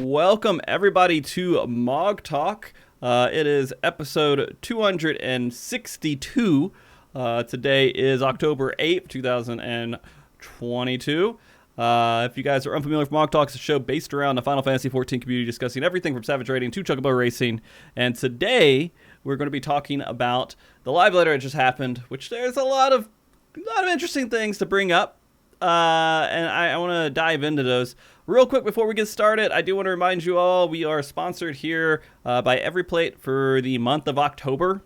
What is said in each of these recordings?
Welcome everybody to MogTalk. It is episode 262. Today is October 8th, 2022. If you guys are unfamiliar with MogTalk, it's a show based around the Final Fantasy XIV community discussing everything from Savage Raiding to Chocobo Racing. And today we're going to be talking about the live letter that just happened, which there's a lot of interesting things to bring up. And I want to dive into those. Real quick before we get started, I do want to remind you all we are sponsored here by EveryPlate for the month of October.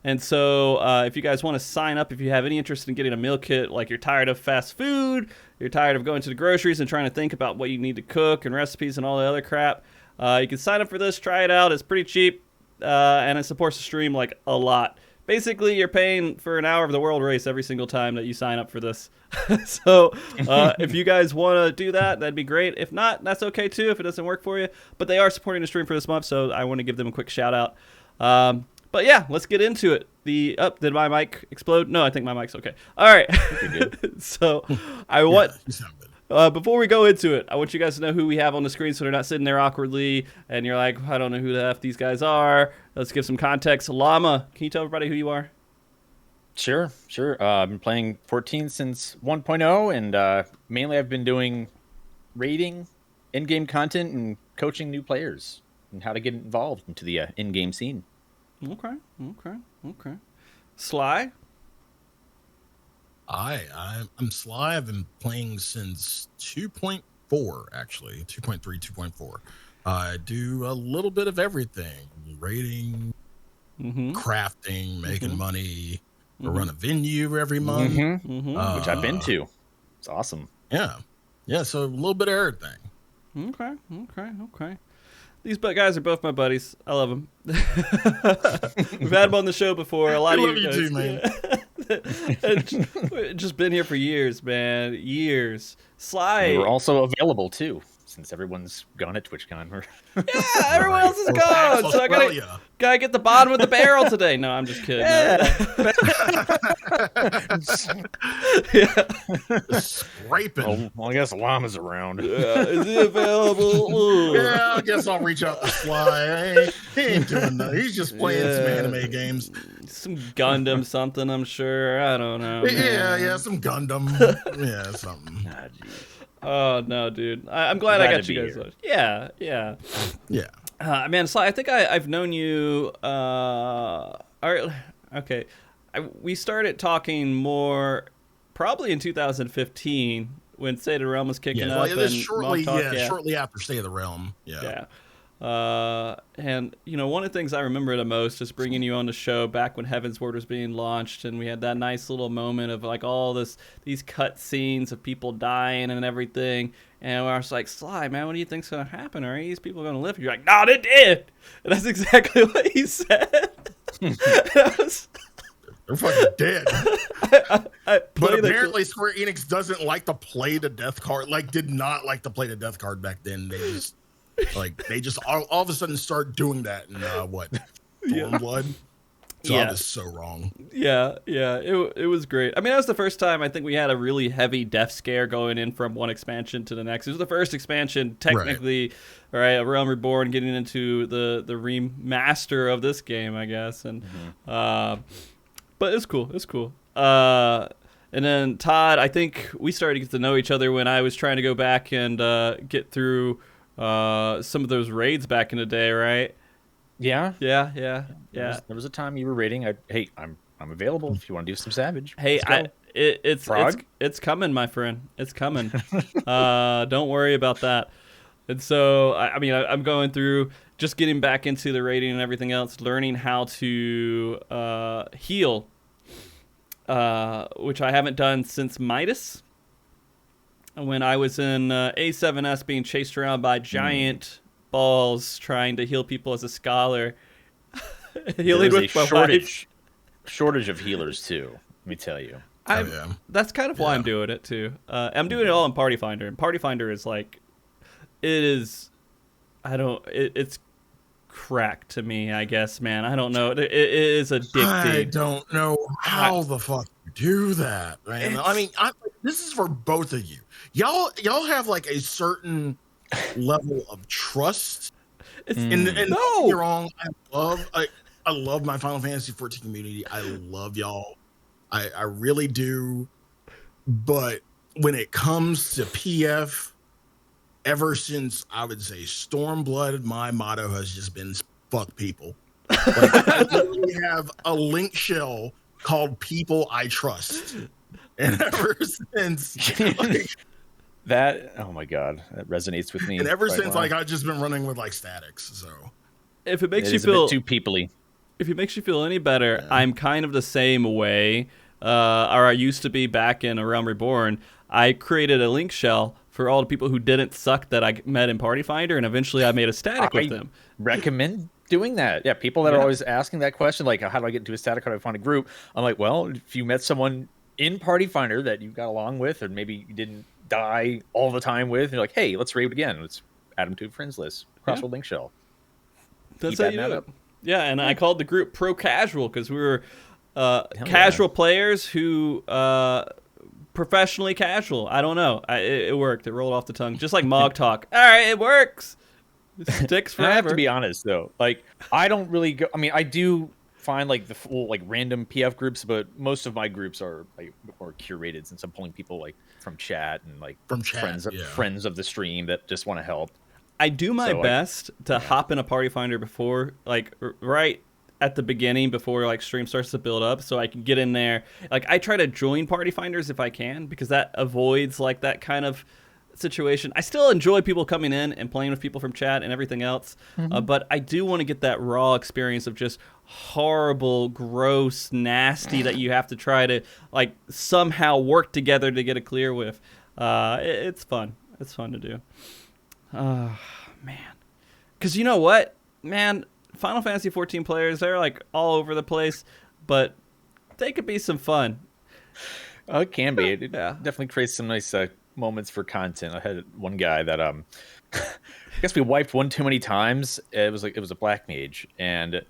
And so if you guys want to sign up, if you have any interest in getting a meal kit, like you're tired of fast food, you're tired of going to the groceries and trying to think about what you need to cook and recipes and all the other crap, you can sign up for this, try it out. It's pretty cheap, and it supports the stream like a lot. Basically, you're paying for an hour of the World Race every single time that you sign up for this. So if you guys want to do that, that'd be great. If not, that's okay too if it doesn't work for you. But they are supporting the stream for this month, so I want to give them a quick shout out. But yeah, let's get into it. Did my mic explode? No, I think my mic's okay. All right. So I want... before we go into it, I want you guys to know who we have on the screen so they're not sitting there awkwardly and you're like, I don't know who the F these guys are. Let's give some context. Llama, can you tell everybody who you are? Sure. I've been playing 14 since 1.0, and mainly I've been doing raiding, in-game content, and coaching new players and how to get involved into the in-game scene. Okay. Sly? I'm Sly. I've been playing since 2.4, actually. 2.3, 2.4. I do a little bit of everything. Raiding, crafting, making money. I run a venue every month. Which I've been to. It's awesome. Yeah, so a little bit of everything. Okay. These guys are both my buddies. I love them. We've had them on the show before. A lot of you guys too, man. Just been here for years, man. Years. Sly. We're also available too, since everyone's gone at TwitchCon. Yeah, everyone else is gone. So I gotta get the bottom of the barrel today. No, I'm just kidding. Scraping. Well, I guess Llama's around. Is he available? Yeah, I guess I'll reach out to Sly. He ain't doing that. He's just playing some anime games. Some Gundam something, I'm sure. I don't know. Yeah, some Gundam. Yeah, something. Oh, no, dude. I'm glad I got you guys on. Yeah. Man, Sly, I think I've known you... okay. We started talking more probably in 2015 when State of the Realm was kicking up. Shortly after State of the Realm. Yeah. And, one of the things I remember the most is bringing you on the show back when Heaven's Word was being launched, and we had that nice little moment of like all these cut scenes of people dying and everything. And I was like, Sly, man, what do you think's going to happen? Are these people going to live? You're like, no, they did. And that's exactly what he said. They're fucking dead. But apparently Square Enix doesn't like to play the death card. Did not like to play the death card back then. They just all of a sudden start doing that in Stormblood. So I was so wrong. Yeah, it was great. I mean, that was the first time I think we had a really heavy death scare going in from one expansion to the next. It was the first expansion, technically, right? A Realm Reborn getting into the remaster of this game, I guess. And but it's cool. And then Todd, I think we started to get to know each other when I was trying to go back and get through some of those raids back in the day, right? Yeah. There was a time you were raiding. I'm available if you want to do some Savage. Hey, it's coming, my friend. It's coming. Don't worry about that. And so, I'm going through just getting back into the raiding and everything else, learning how to heal, which I haven't done since Midas. When I was in A7S being chased around by giant balls trying to heal people as a scholar. Healing with shortage of healers too, let me tell you. That's kind of why I'm doing it too. I'm doing it all in Party Finder, and Party Finder is it's crack to me, I guess, man. I don't know. It is addicting. I don't know how the fuck you do that, man. This is for both of you. Y'all have a certain level of trust. Mm. And don't get me wrong, I love my Final Fantasy 14 community. I love y'all. I really do. But when it comes to PF, ever since I would say Stormblood, my motto has just been fuck people. Like, I literally have a link shell called People I Trust. And ever since like, that, oh my god, that resonates with me. And ever since like I've just been running with like statics. So if it makes you feel too peoply, if it makes you feel any better, I'm kind of the same way. Or I used to be back in A Realm Reborn. I created a link shell for all the people who didn't suck that I met in Party Finder, and eventually I made a static with them. Recommend doing that. Yeah, people that are always asking that question, like, how do I get into a static? How do I find a group? I'm like, well, if you met someone in Party Finder that you got along with, or maybe you didn't die all the time with, and you're like, hey, let's raid again. Let's add them to a friends list. Crossword link shell. That's how you do it. Yeah, and I called the group Pro Casual because we were casual players who professionally casual. I don't know. It worked. It rolled off the tongue, just like MogTalk. All right, it works. It sticks forever. I have to be honest though. Like, I don't really go. I mean, I do find like the full like random PF groups, but most of my groups are like more curated since I'm pulling people like from chat and like from chat, friends of the stream that just want to help. I do my best to hop in a Party Finder before, like, right at the beginning, before, like, stream starts to build up, so I can get in there. Like, I try to join Party Finders if I can, because that avoids, like, that kind of situation. I still enjoy people coming in and playing with people from chat and everything else, but I do want to get that raw experience of just horrible, gross, nasty that you have to try to, like, somehow work together to get a clear with. It's fun. It's fun to do. Man. Because you know what? Man, Final Fantasy 14 players, they're like all over the place, but they could be some fun. Oh, it can be. It definitely creates some nice moments for content. I had one guy that I guess we wiped one too many times. It was a black mage, and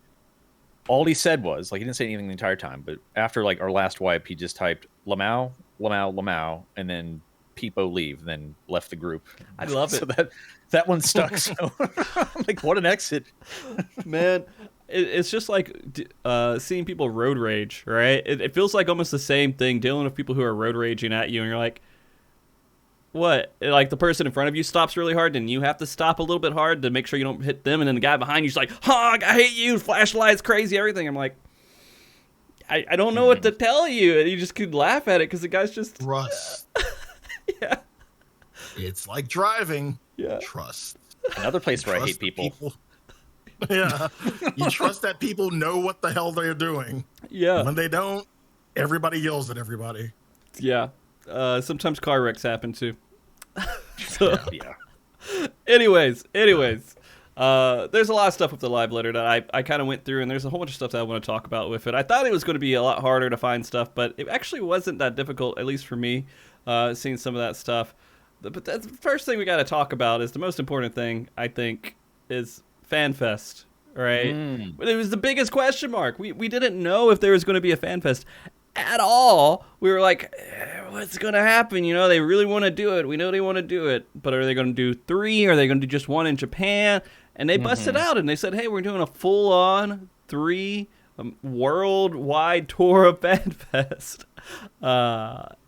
all he said was, like, he didn't say anything the entire time, but after like our last wipe, he just typed Lamau, Lamau, Lamau, and then Peepo leave, then left the group. I love it. So that one stuck. So I'm like, what an exit. Man, it's just like seeing people road rage, right? It feels like almost the same thing, dealing with people who are road raging at you, and you're like, what? Like, the person in front of you stops really hard, and you have to stop a little bit hard to make sure you don't hit them, and then the guy behind you's like, Hog, I hate you, flashlights, crazy, everything. I'm like, I don't know what to tell you, and you just could laugh at it because the guy's just... Trust. Yeah. It's like driving. Yeah. Trust. Another place where I hate people. Yeah. You trust that people know what the hell they're doing. Yeah. When they don't, everybody yells at everybody. Yeah. Sometimes car wrecks happen too. So, yeah. Anyways. There's a lot of stuff with the live letter that I kind of went through, and there's a whole bunch of stuff that I want to talk about with it. I thought it was going to be a lot harder to find stuff, but it actually wasn't that difficult, at least for me, seeing some of that stuff. But the first thing we got to talk about is the most important thing, I think, is FanFest, right? But it was the biggest question mark. We didn't know if there was going to be a FanFest at all. We were like, what's going to happen? You know, they really want to do it. We know they want to do it. But are they going to do 3? Are they going to do just 1 in Japan? And they busted out and they said, hey, we're doing a full-on 3 worldwide tour of FanFest.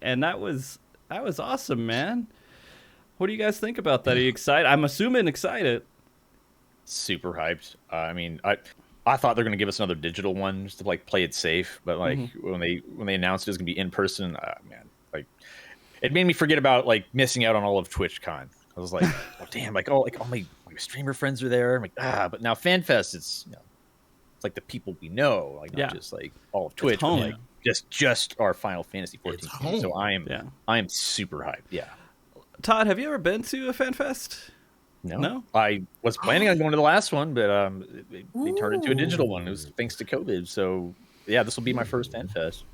And that was awesome, man. What do you guys think about that? Are you excited? I'm assuming excited. Super hyped. I mean, I thought they're going to give us another digital one just to like play it safe, but like when they announced it was going to be in person, man, like it made me forget about like missing out on all of TwitchCon. I was like, oh damn, like all my streamer friends are there. I'm like, but now FanFest, it's it's like the people we know, like not just like all of Twitch, but like just our Final Fantasy 14 game. So I am super hyped. Yeah. Todd, have you ever been to a FanFest? No. I was planning on going to the last one, but they turned into a digital one. It was thanks to COVID. So yeah, this will be my first FanFest.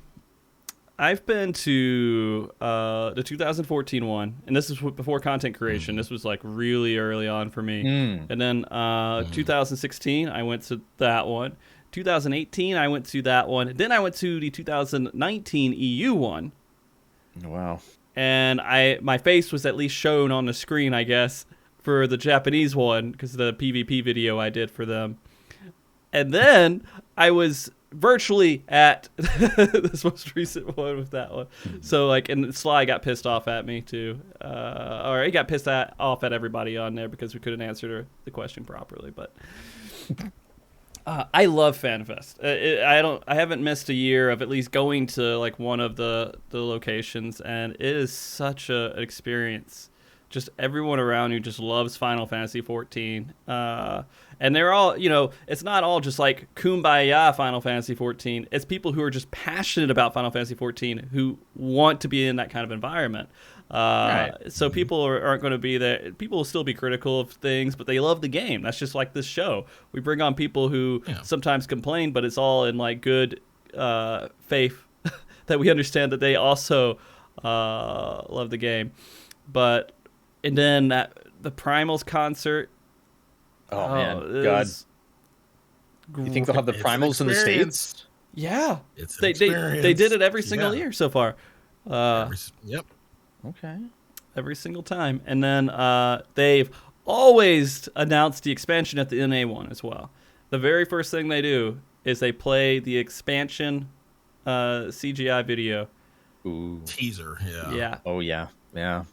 I've been to the 2014 one, and this is before content creation. This was like really early on for me. And then 2016, I went to that one. 2018, I went to that one. Then I went to the 2019 EU one. Wow. And my face was at least shown on the screen, I guess, for the Japanese one because the PvP video I did for them. And then I was virtually at this most recent one with that one. So like, and Sly got pissed off at me too. Or he got pissed off at everybody on there because we couldn't answer the question properly. But I love FanFest. I haven't missed a year of at least going to like one of the locations, and it is such an experience. Just everyone around you just loves Final Fantasy 14. And they're all, it's not all just like kumbaya Final Fantasy 14. It's people who are just passionate about Final Fantasy 14 who want to be in that kind of environment. Right. So people aren't going to be there. People will still be critical of things, but they love the game. That's just like this show. We bring on people who sometimes complain, but it's all in like good faith that we understand that they also love the game. And then the Primals concert. Oh man, God! You think they'll have the Primals in the States? Yeah, they did it every single year so far. Yep. Okay. Every single time, and then they've always announced the expansion at the NA one as well. The very first thing they do is they play the expansion CGI video. Ooh. Teaser. Yeah. Yeah. Oh yeah. Yeah.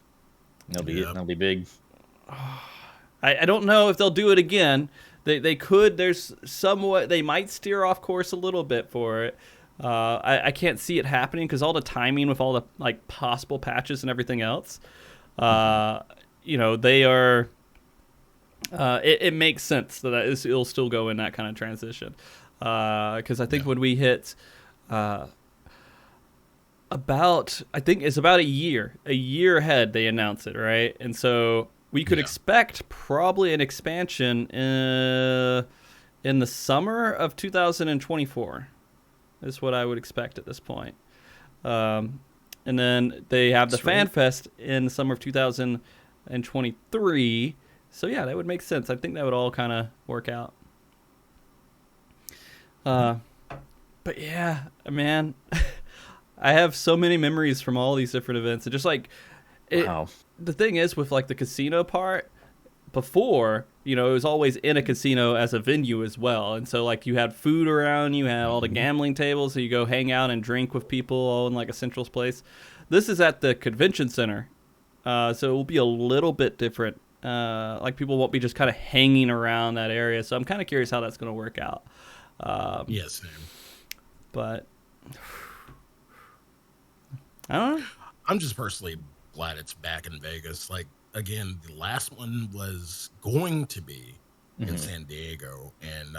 That'll be big. I don't know if they'll do it again. They could. There's somewhat. They might steer off course a little bit for it. I can't see it happening because all the timing with all the like possible patches and everything else. They are. It makes sense that it'll still go in that kind of transition. Because I think when we hit. I think it's about a year ahead they announce it, right? And so we could expect probably an expansion in the summer of 2024 is what I would expect at this point. And then they have the FanFest in the summer of 2023. So yeah, that would make sense. I think that would all kind of work out. But yeah, man, I have so many memories from all these different events. And just like, wow. The thing is with like the casino part, before, it was always in a casino as a venue as well. And so like you had food around, you had all the gambling tables, so you go hang out and drink with people all in like a central place. This is at the convention center. So it will be a little bit different. Like people won't be just kind of hanging around that area. So I'm kind of curious how that's going to work out. Yes, same. But I don't know. I'm just personally glad it's back in Vegas. Like, again, the last one was going to be in San Diego, and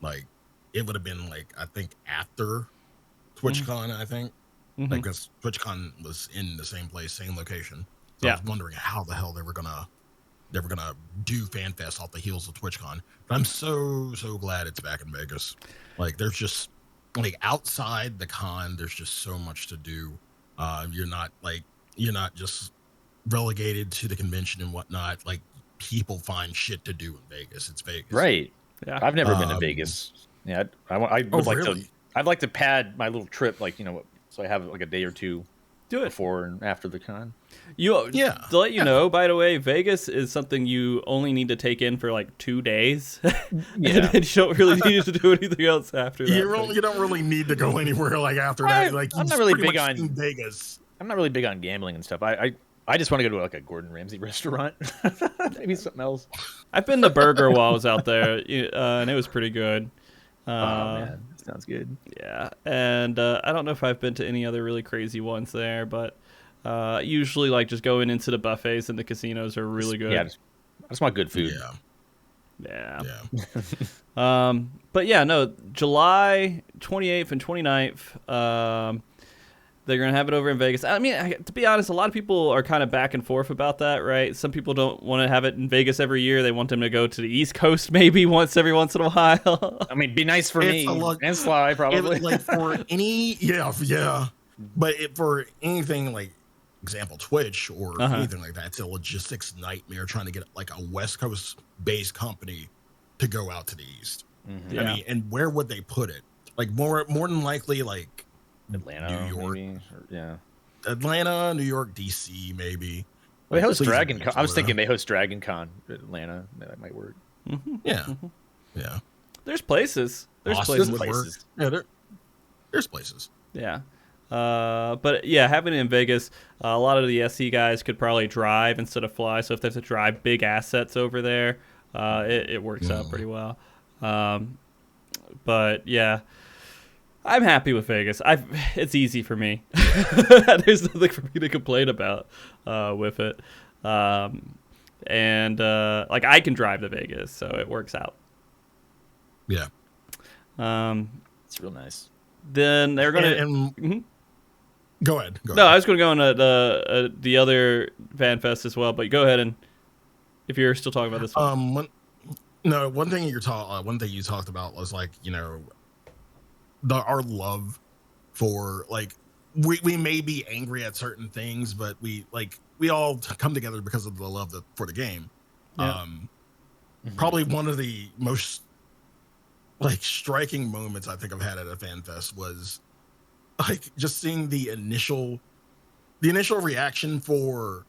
like it would have been like I think after TwitchCon, I think, like because TwitchCon was in the same place, same location. So I was wondering how the hell they were gonna do FanFest off the heels of TwitchCon. But I'm so glad it's back in Vegas. Like, there's just like outside the con, there's just so much to do. You're not just relegated to the convention and whatnot. Like, people find shit to do in Vegas. It's Vegas, right? Yeah, I've never been to Vegas. Yeah, I would like really? to. I'd like to pad my little trip, like so I have like a day or two do it before and after the con. To let you know, by the way, Vegas is something you only need to take in for like 2 days. Yeah, and you don't really need to do anything else after that. You don't really need to go anywhere like after that. Like, I'm not really big on Vegas. I'm not really big on gambling and stuff. I just want to go to like a Gordon Ramsay restaurant, maybe something else. I've been to Burger while I was out there, and it was pretty good. Oh man, sounds good. Yeah, and I don't know if I've been to any other really crazy ones there, but usually like just going into the buffets and the casinos are really good. Yeah, I just want good food. Yeah. But yeah, no, July 28th and 29th. They're going to have it over in Vegas. I mean, to be honest, a lot of people are kind of back and forth about that, right? Some people don't want to have it in Vegas every year. They want them to go to the East Coast maybe every once in a while. I mean, be nice for me and Sly, probably. Like for any, but for anything like, example, Twitch or anything like that, it's a logistics nightmare trying to get like a West Coast based company to go out to the East. Mm-hmm. I mean, and where would they put it? Like more than likely, like Atlanta, New York, maybe? Atlanta, New York, DC, maybe. Well, they host Please Dragon don't Con. use I was Florida. thinking they host Dragon Con in Atlanta. That might work. Yeah, yeah. There's places. There's Austin places. would work. places. Yeah, there's places. Yeah. But yeah, having it in Vegas, a lot of the SE guys could probably drive instead of fly. So if they have to drive big assets over there, it works out pretty well. But yeah, I'm happy with Vegas. It's easy for me. There's nothing for me to complain about with it. And like I can drive to Vegas, so it works out. Yeah. It's real nice. Then they're gonna. And go ahead. No, I was going to go on the other fan fest as well, but go ahead and if you're still talking about this one. One thing you talked about was like, you know, our love for like we may be angry at certain things, but we all come together because of the love for the game. Yeah. Probably one of the most like striking moments I think I've had at a fan fest was like just seeing the initial reaction for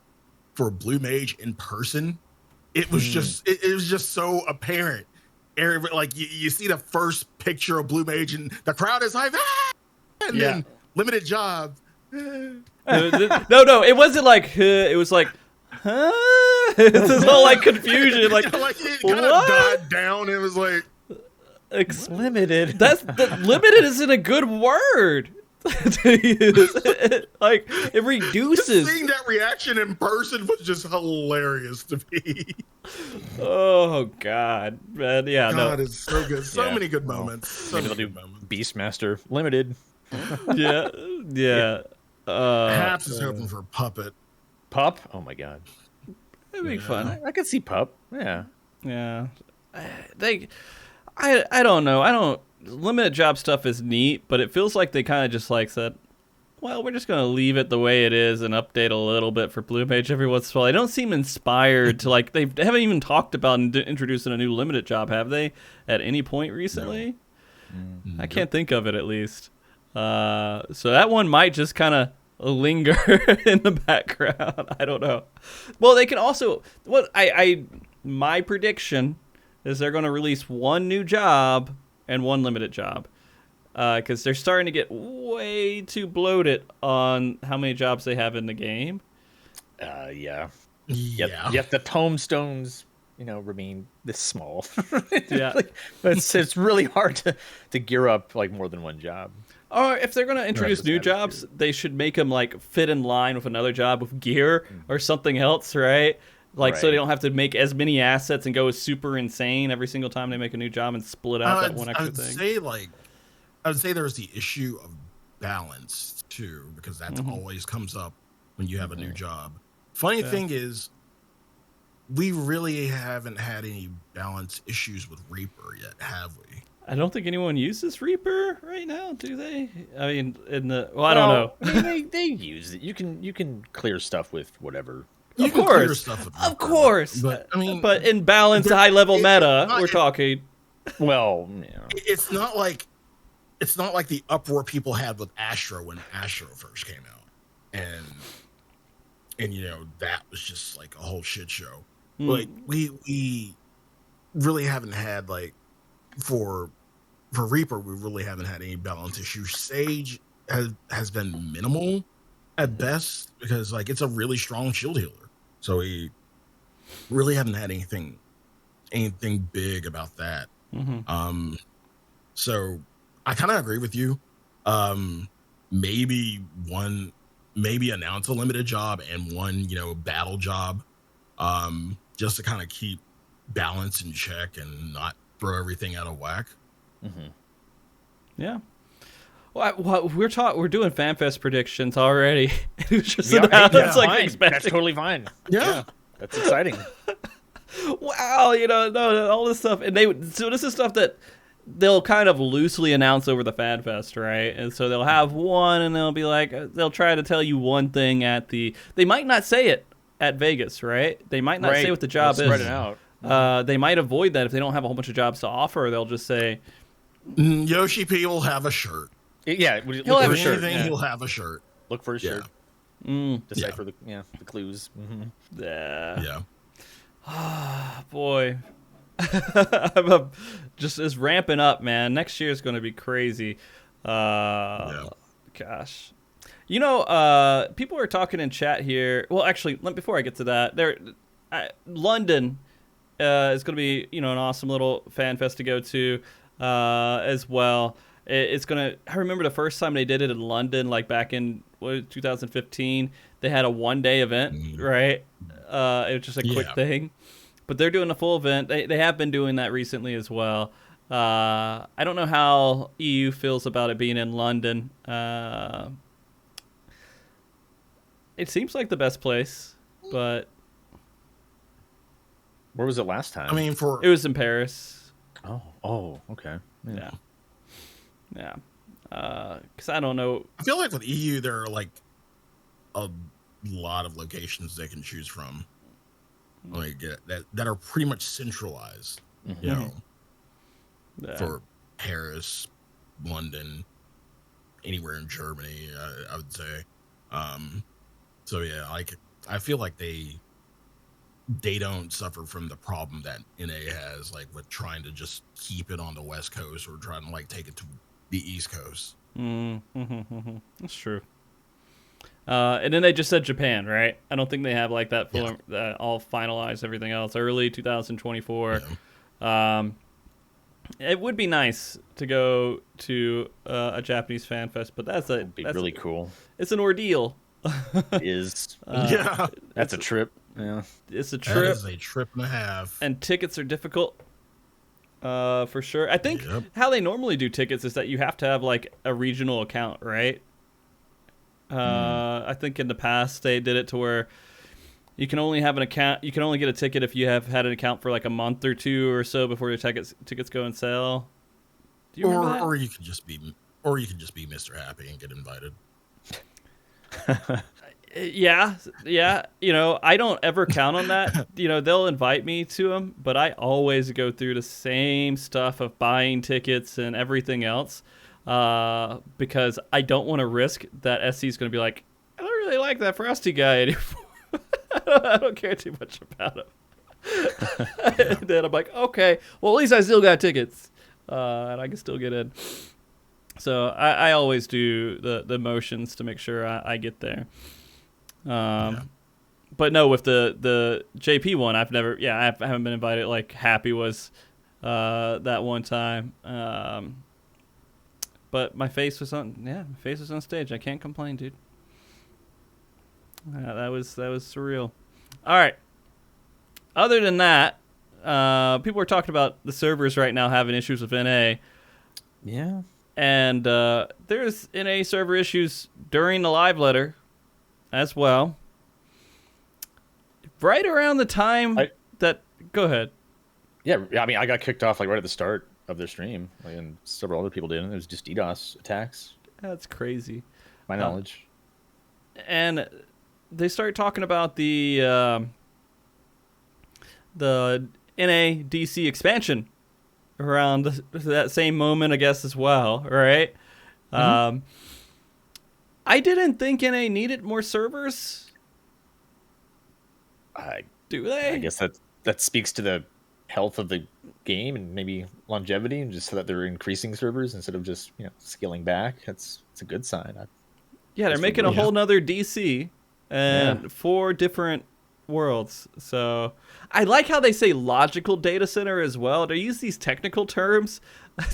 Blue Mage in person. It was just it was just so apparent. Like you see the first picture of Blue Mage and the crowd is like, ah! And then limited job. No, it wasn't like it was like, huh? It's this whole like confusion, like it kind of died down. It was like Limited. Limited isn't a good word to use. Like it reduces. Seeing that reaction in person was just hilarious to me. Oh God, man, yeah, God, it's so good. So Yeah. many good moments. So Maybe many they'll good do moments. Beastmaster Limited. yeah. Haps is hoping for Puppet. Pup. Oh my God. It'd be fun. I could see Pup. Yeah. Yeah, I don't know. Limited job stuff is neat, but it feels like they kind of just like said, well, we're just gonna leave it the way it is and update a little bit for Blue Mage every once in a while. They don't seem inspired to like they haven't even talked about introducing a new limited job, have they? At any point recently? No. I can't think of it at least. So that one might just kind of linger in the background. I don't know. Well, they can also my prediction is they're going to release one new job and one limited job because they're starting to get way too bloated on how many jobs they have in the game. Yeah. Yeah. Yet the tombstones, remain this small. Yeah. It's really hard to gear up like more than one job. Or if they're going to introduce new jobs, they should make them like fit in line with another job with gear or something else, right? Like so they don't have to make as many assets and go super insane every single time they make a new job and split out that one extra thing. I would say there's the issue of balance too, because that always comes up when you have a new job. Funny thing is, we really haven't had any balance issues with Reaper yet, have we? I don't think anyone uses Reaper right now, do they? I mean, I don't know. They use it. You can clear stuff with whatever. You Of can course, clear stuff with of Reaper, course. but I mean, but in balanced high level meta, we're talking. Well, yeah. it's not like the uproar people had with Astro when Astro first came out, and that was just like a whole shit show. Like we really haven't had like for Reaper, we really haven't had any balance issues. Sage has been minimal at best because like it's a really strong shield healer. So we really haven't had anything big about that. So I kind of agree with you. Maybe announce a limited job and one, battle job, just to kind of keep balance in check and not throw everything out of whack. Yeah. Well, we're doing FanFest predictions already. It was just that's totally fine. Yeah. That's exciting. Wow, no, all this stuff, and so this is stuff that they'll kind of loosely announce over the FanFest, right? And so they'll have one, and they'll be like, they'll try to tell you one thing they might not say it at Vegas, right? They might not say what the job is. Spread it out. They might avoid that if they don't have a whole bunch of jobs to offer. They'll just say, Yoshi P will have a shirt. Yeah, he'll have a shirt. He'll have a shirt. Look for a shirt. decipher the clues. Yeah. Yeah. Boy. Just is ramping up, man. Next year is going to be crazy. Gosh. You know, people are talking in chat here. Well, actually, before I get to that, London is going to be, an awesome little fan fest to go to as well. It's going to, I remember the first time they did it in London, like back in 2015, they had a 1-day event, right? It was just a quick thing. But they're doing a full event. They have been doing that recently as well. I don't know how EU feels about it being in London. It seems like the best place, but where was it last time? I mean, it was in Paris. Oh, okay. Yeah. Because I don't know. I feel like with EU, there are like a lot of locations they can choose from, like that are pretty much centralized. You know, for Paris, London, anywhere in Germany, I would say. So yeah, like I feel like they don't suffer from the problem that NA has, like with trying to just keep it on the West Coast or trying to like take it to the East Coast. That's true. And then they just said Japan, right? I don't think they have like that full, all finalized, everything else. Early 2024. Yeah. It would be nice to go to a Japanese fan fest, but that's really cool. It's an ordeal. It is. That's a trip. Yeah, it's a trip. That is a trip and a half. And tickets are difficult. For sure. I think how they normally do tickets is that you have to have like a regional account, right? I think in the past they did it to where you can only have an account. You can only get a ticket if you have had an account for like a month or two or so before your tickets go on sale. Do you remember that? Or you could just be Mr. Happy and get invited. Yeah. I don't ever count on that. They'll invite me to them, but I always go through the same stuff of buying tickets and everything else because I don't want to risk that SC is going to be like, I don't really like that Frosty guy anymore. I don't care too much about him. And then I'm like, okay, well, at least I still got tickets and I can still get in. So I always do the motions to make sure I get there. But no, with the JP one, I haven't been invited. Like Happy was that one time. But my face was on stage. I can't complain, dude. That was surreal. All right. Other than that, people are talking about the servers right now having issues with NA. Yeah. And there's NA server issues during the live letter as well. Right around the time go ahead. Yeah, I mean, I got kicked off like right at the start of their stream, and several other people did, and it was just DDoS attacks. That's crazy. My knowledge. And they started talking about the NA DC expansion around that same moment, I guess, as well, right? I didn't think NA needed more servers. Do they? I guess that speaks to the health of the game and maybe longevity, and just so that they're increasing servers instead of just scaling back. It's a good sign. They're making a whole nother DC and 4 different worlds. So I like how they say logical data center as well. They use these technical terms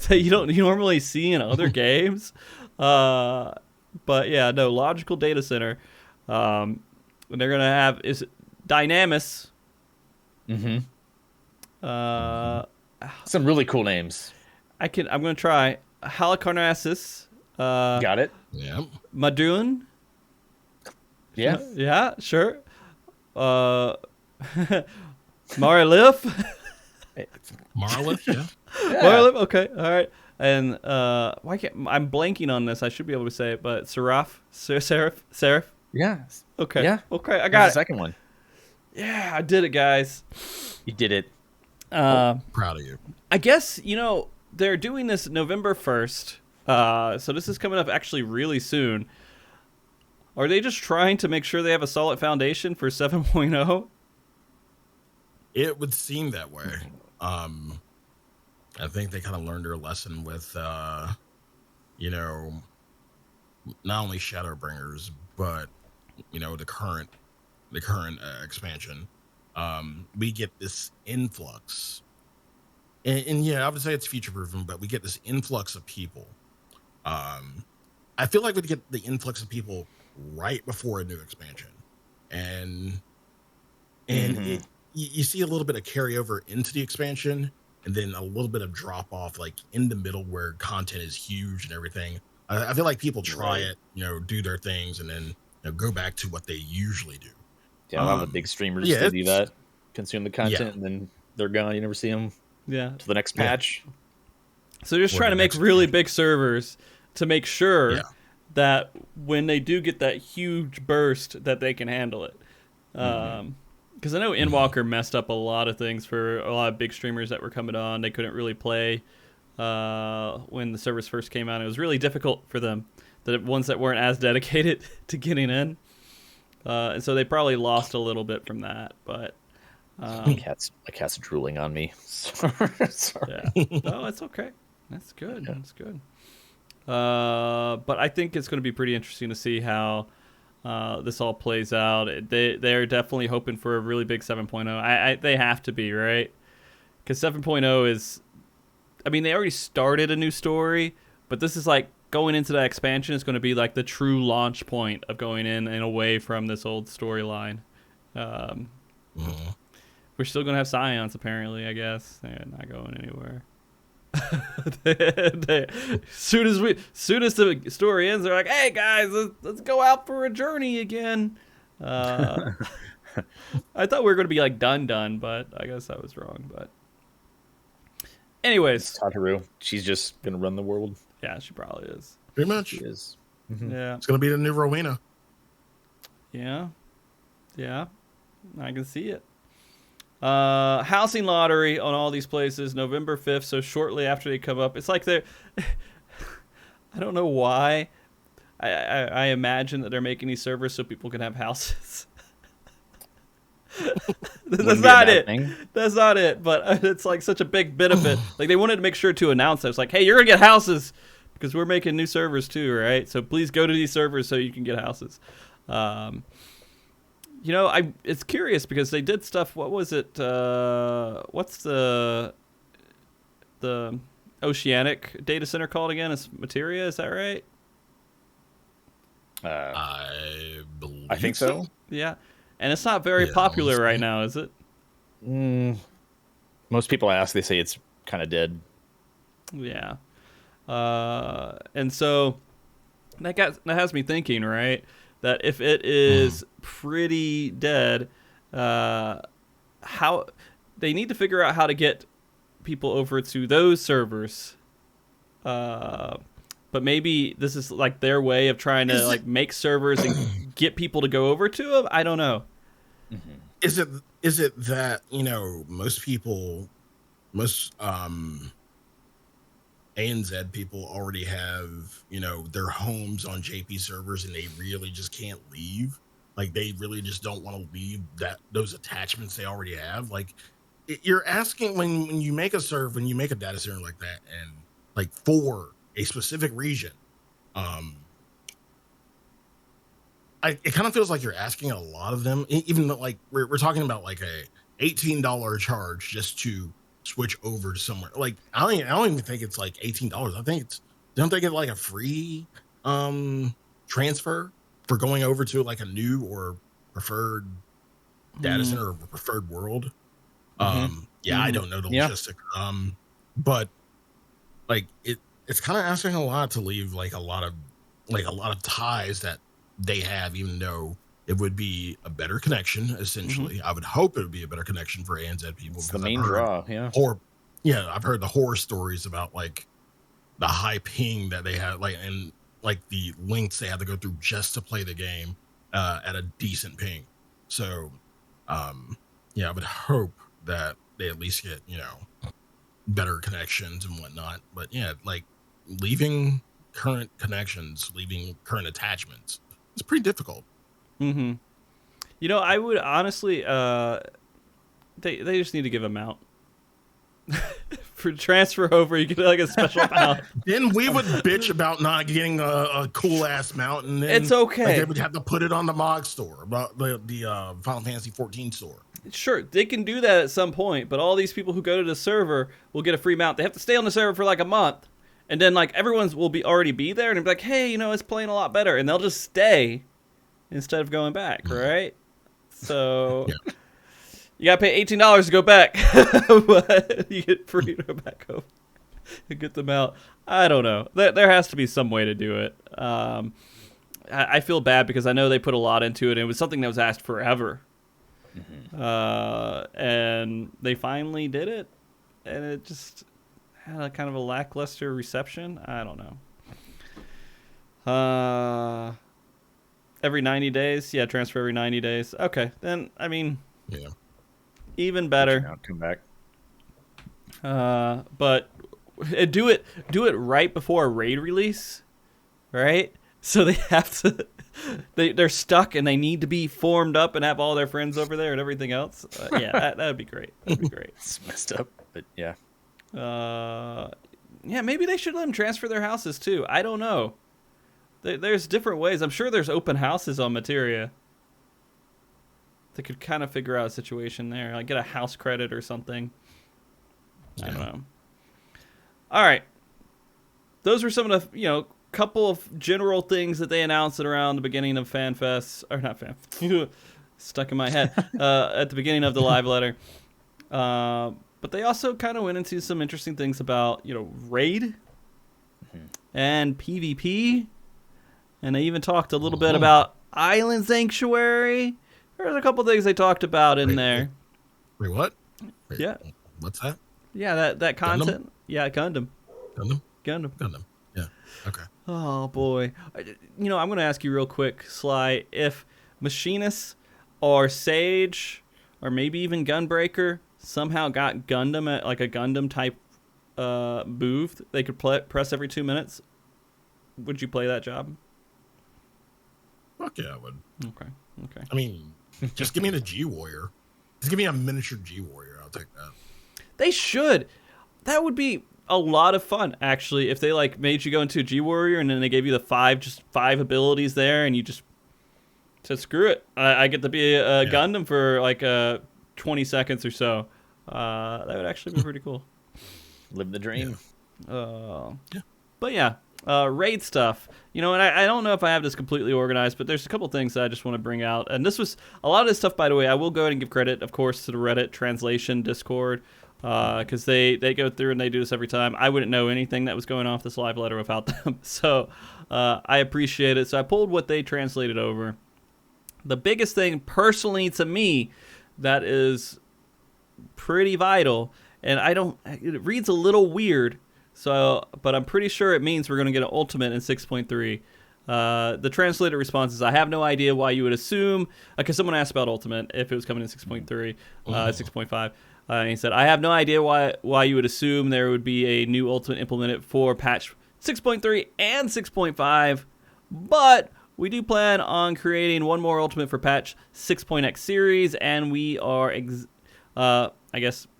that you don't normally see in other games. But yeah, no, logical data center. And they're gonna have is Dynamis. Some really cool names. I'm gonna try Halicarnassus. Got it. Yeah. Madun. Yeah. Yeah, sure. Marilif. Marlith, yeah. Marilif, okay, all right. And why can't I'm blanking on this? I should be able to say it, but Seraph. Yeah. Okay. Yeah. Okay, I got the second one. Yeah, I did it, guys. You did it. Proud of you. I guess they're doing this November 1st. So this is coming up actually really soon. Are they just trying to make sure they have a solid foundation for 7.0? It would seem that way. I think they kind of learned their lesson with, you know, not only Shadowbringers, but, you know, the current expansion. We get this influx. And yeah, I would say it's future-proofing, but we get this influx of people. I feel like we get the influx of people right before a new expansion. And you see a little bit of carryover into the expansion, and then a little bit of drop off like in the middle where content is huge and everything. I feel like people try it, you know, do their things, and then, you know, go back to what they usually do. Yeah, a lot of the big streamers do that, consume the content, and then they're gone. You never see them. Yeah. To the next patch. So they're just trying to make really big servers to make sure that when they do get that huge burst, that they can handle it. Because I know Endwalker messed up a lot of things for a lot of big streamers that were coming on. They couldn't really play when the servers first came out. It was really difficult for them, the ones that weren't as dedicated to getting in. And so they probably lost a little bit from that. But my cat's drooling on me. Sorry. Yeah. No, it's okay. That's good. Yeah. That's good. But I think it's going to be pretty interesting to see how this all plays out. They're definitely hoping for a really big 7.0. They have to be, right? Because 7.0 is, I mean, they already started a new story, but this is like going into that expansion is going to be like the true launch point of going in and away from this old storyline. We're still going to have Scions, apparently, I guess. They're not going anywhere. Soon as the story ends, they're like, "Hey guys, let's go out for a journey again." I thought we were going to be like done, but I guess I was wrong. But anyways, Tataru, she's just going to run the world. Yeah, she probably is. Pretty much. She is. Yeah, it's going to be the new Rowena. Yeah, I can see it. Housing lottery on all these places, November 5th, so shortly after they come up. It's like they're I don't know why. I imagine that they're making these servers so people can have houses. That's not it. That's not it, but it's like such a big benefit. Like they wanted to make sure to announce that. It's like, hey, you're gonna get houses because we're making new servers too, right? So please go to these servers so you can get houses. You know, it's curious because they did stuff. What was it? What's the oceanic data center called again? It's Materia, is that right? I think so. Yeah, and it's not very popular right now, is it? Most people ask, they say it's kind of dead. Yeah, and so that has me thinking, right? That if it is pretty dead, how they need to figure out how to get people over to those servers. But maybe this is like their way of trying to like make servers and get people to go over to them. I don't know. Is it that, you know, most ANZ people already have, you know, their homes on JP servers and they really just can't leave? Like they really just don't want to leave those attachments they already have. Like you're asking when you make a server, when you make a data center like that, and like for a specific region, it kind of feels like you're asking a lot of them, even though like we're talking about like a $18 charge just to switch over to somewhere. Like I don't even think it's like $18. I think don't they get like a free transfer for going over to like a new or preferred data center or preferred world? I don't know the logistic. But like it's kind of asking a lot to leave like a lot of ties that they have, even though it would be a better connection, essentially. I would hope it would be a better connection for ANZ people. It's the main draw, I've heard the horror stories about like the high ping that they have, like, and like the lengths they have to go through just to play the game at a decent ping. So, I would hope that they at least get, you know, better connections and whatnot. But yeah, like leaving current connections, leaving current attachments It's pretty difficult. Mm-hmm. You know, I would honestly, they just need to give a mount. For transfer over, you get like a special mount. Then we would bitch about not getting a cool ass mount, and then it's okay. Like, they would have to put it on the MOG store, the Final Fantasy 14 store. Sure, they can do that at some point, but all these people who go to the server will get a free mount. They have to stay on the server for like a month, and then like everyone's will be already be there, and be like, hey, you know, it's playing a lot better, and they'll just stay instead of going back, right? So. Yeah. You gotta pay $18 to go back, but you get free to go back home and get them out. I don't know. There has to be some way to do it. I feel bad because I know they put a lot into it. And it was something that was asked forever, and they finally did it, and it just had a kind of a lackluster reception. I don't know. Every 90 days, yeah, transfer every 90 days. Okay, then I mean, yeah. Even better. Come back. But do it right before a raid release, right? So they have to. They're stuck and they need to be formed up and have all their friends over there and everything else. Yeah, that'd be great. That'd be great. It's messed up, but yeah. Yeah, maybe they should let them transfer their houses too. I don't know. There's different ways. I'm sure there's open houses on Materia. They could kind of figure out a situation there, like get a house credit or something. I don't know. All right, those were some of the couple of general things that they announced around the beginning of FanFest, or not FanFest, stuck in my head at the beginning of the live letter. But they also kind of went into some interesting things about raid and PvP, and they even talked a little bit about Island Sanctuary. There's a couple things they talked about in there. Wait, what? Yeah. What's that? Yeah, that content. Gundam? Yeah, Gundam. Gundam. Yeah. Okay. Oh boy. I'm going to ask you real quick, Sly, if Machinist or Sage or maybe even Gunbreaker somehow got Gundam at like a Gundam type move they could press every 2 minutes, would you play that job? Fuck yeah, I would. Okay. I mean, just give me the G Warrior. Just give me a miniature G Warrior. I'll take that. They should. That would be a lot of fun, actually, if they like made you go into a G Warrior and then they gave you the five abilities there, and you just said, "Screw it, I get to be a Gundam for like 20 seconds or so." That would actually be pretty cool. Live the dream. Yeah. But yeah. Raid stuff, and I don't know if I have this completely organized, but there's a couple things that I just want to bring out. And this was a lot of this stuff, by the way. I will go ahead and give credit, of course, to the Reddit translation Discord, because they go through and they do this every time. I wouldn't know anything that was going off this live letter without them, so I appreciate it. So I pulled what they translated over. The biggest thing, personally, to me, that is pretty vital, and it reads a little weird. So, but I'm pretty sure it means we're going to get an ultimate in 6.3. The translator response is, I have no idea why you would assume, because someone asked about ultimate, if it was coming in 6.3, 6.5. And he said, I have no idea why you would assume there would be a new ultimate implemented for patch 6.3 and 6.5, but we do plan on creating one more ultimate for patch 6.x series, and we are,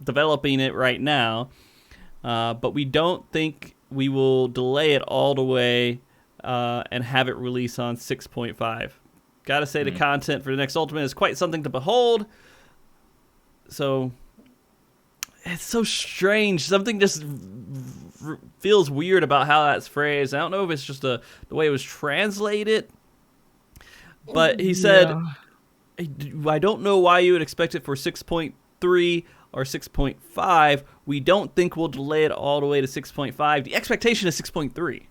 developing it right now. But we don't think we will delay it all the way and have it release on 6.5. Gotta say the content for the next Ultimate is quite something to behold. So it's so strange. Something just feels weird about how that's phrased. I don't know if it's just the way it was translated. But he said, I don't know why you would expect it for 6.3 or 6.5. We don't think we'll delay it all the way to 6.5. The expectation is 6.3.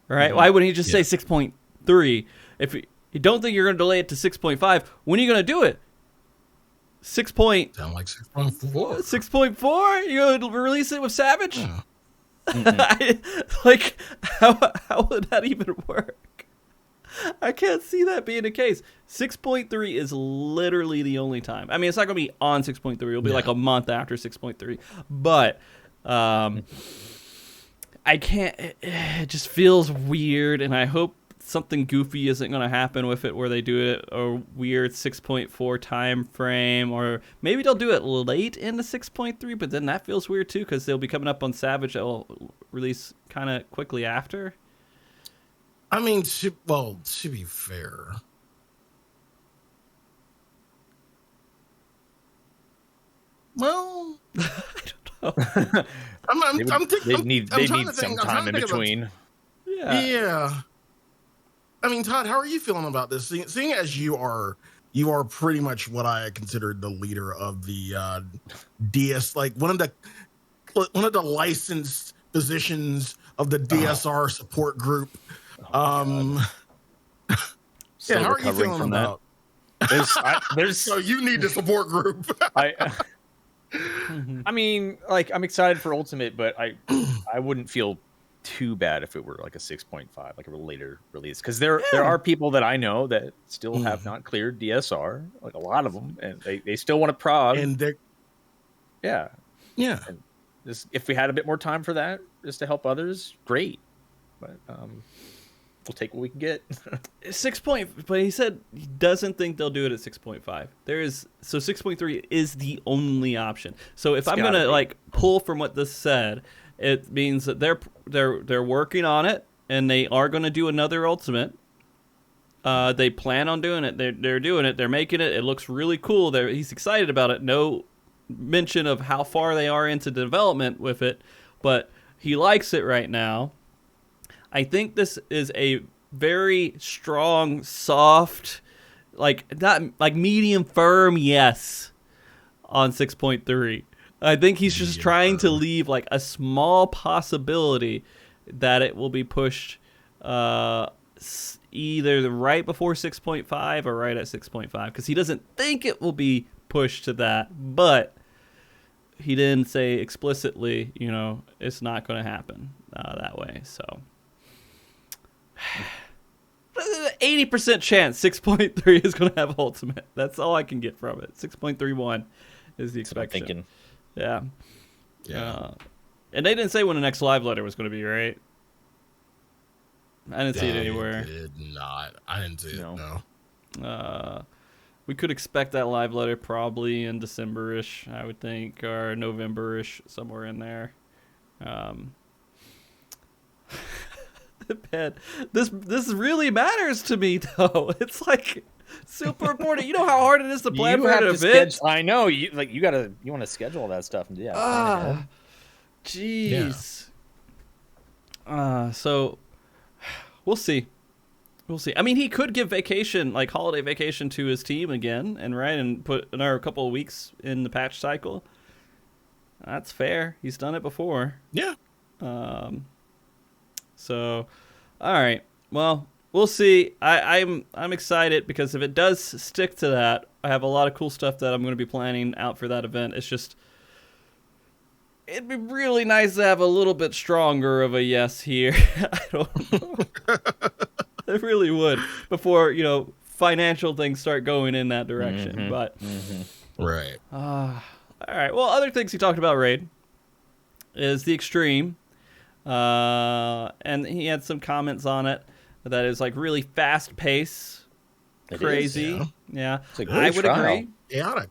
Right? Why wouldn't he just say 6.3? If you don't think you're going to delay it to 6.5, when are you going to do it? Sound like 6.4. 6.4? You going to release it with Savage? Yeah. How would that even work? I can't see that being the case. 6.3 is literally the only time. I mean, it's not going to be on 6.3. It'll be like a month after 6.3. But I can't. It just feels weird, and I hope something goofy isn't going to happen with it where they do it a weird 6.4 time frame, or maybe they'll do it late into 6.3, but then that feels weird too because they'll be coming up on Savage that will release kind of quickly after. I mean, to be fair, well, I don't know. They need some time in between. Yeah. I mean, Todd, how are you feeling about this? Seeing as you are pretty much what I considered the leader of the DS, like one of the licensed positions of the DSR support group. Still how are you feeling from about? There's So you need the support group. I mean, like, I'm excited for Ultimate, but I wouldn't feel too bad if it were like a 6.5, like a later release, because there are people that I know that still have not cleared DSR, like a lot of them, and they still want to prog, And they're yeah. And just, if we had a bit more time for that, just to help others, great. But we'll take what we can get. But he said he doesn't think they'll do it at 6.5. So 6.3 is the only option. So if I'm gonna like pull from what this said, it means that they're working on it and they are gonna do another Ultimate. They plan on doing it. They're doing it. They're making it. It looks really cool. He's excited about it. No mention of how far they are into development with it, but he likes it right now. I think this is a very strong, soft, not like medium firm yes on 6.3. I think he's just trying to leave like a small possibility that it will be pushed either right before 6.5 or right at 6.5, because he doesn't think it will be pushed to that, but he didn't say explicitly, it's not going to happen that way. So 80% chance 6.3 is going to have Ultimate. That's all I can get from it. 6.31 is the expectation. Yeah. And they didn't say when the next live letter was going to be, right? I didn't see it anywhere. Did not. I didn't see it. No. We could expect that live letter probably in December-ish, I would think, or November-ish, somewhere in there. Man, this really matters to me though. It's like super important. You know how hard it is to plan for an event. I know you want to schedule all that stuff and Jeez. So we'll see. I mean, he could give vacation, like holiday vacation, to his team again, and put another couple of weeks in the patch cycle. That's fair. He's done it before. Yeah. So, all right. Well, we'll see. I'm excited because if it does stick to that, I have a lot of cool stuff that I'm going to be planning out for that event. It's just, it'd be really nice to have a little bit stronger of a yes here. I don't know. It really would before, financial things start going in that direction. But right. All right. Well, other things he talked about, Raid, is the Extreme. And he had some comments on it that is like really fast pace, crazy. Yeah. I would agree. Yeah.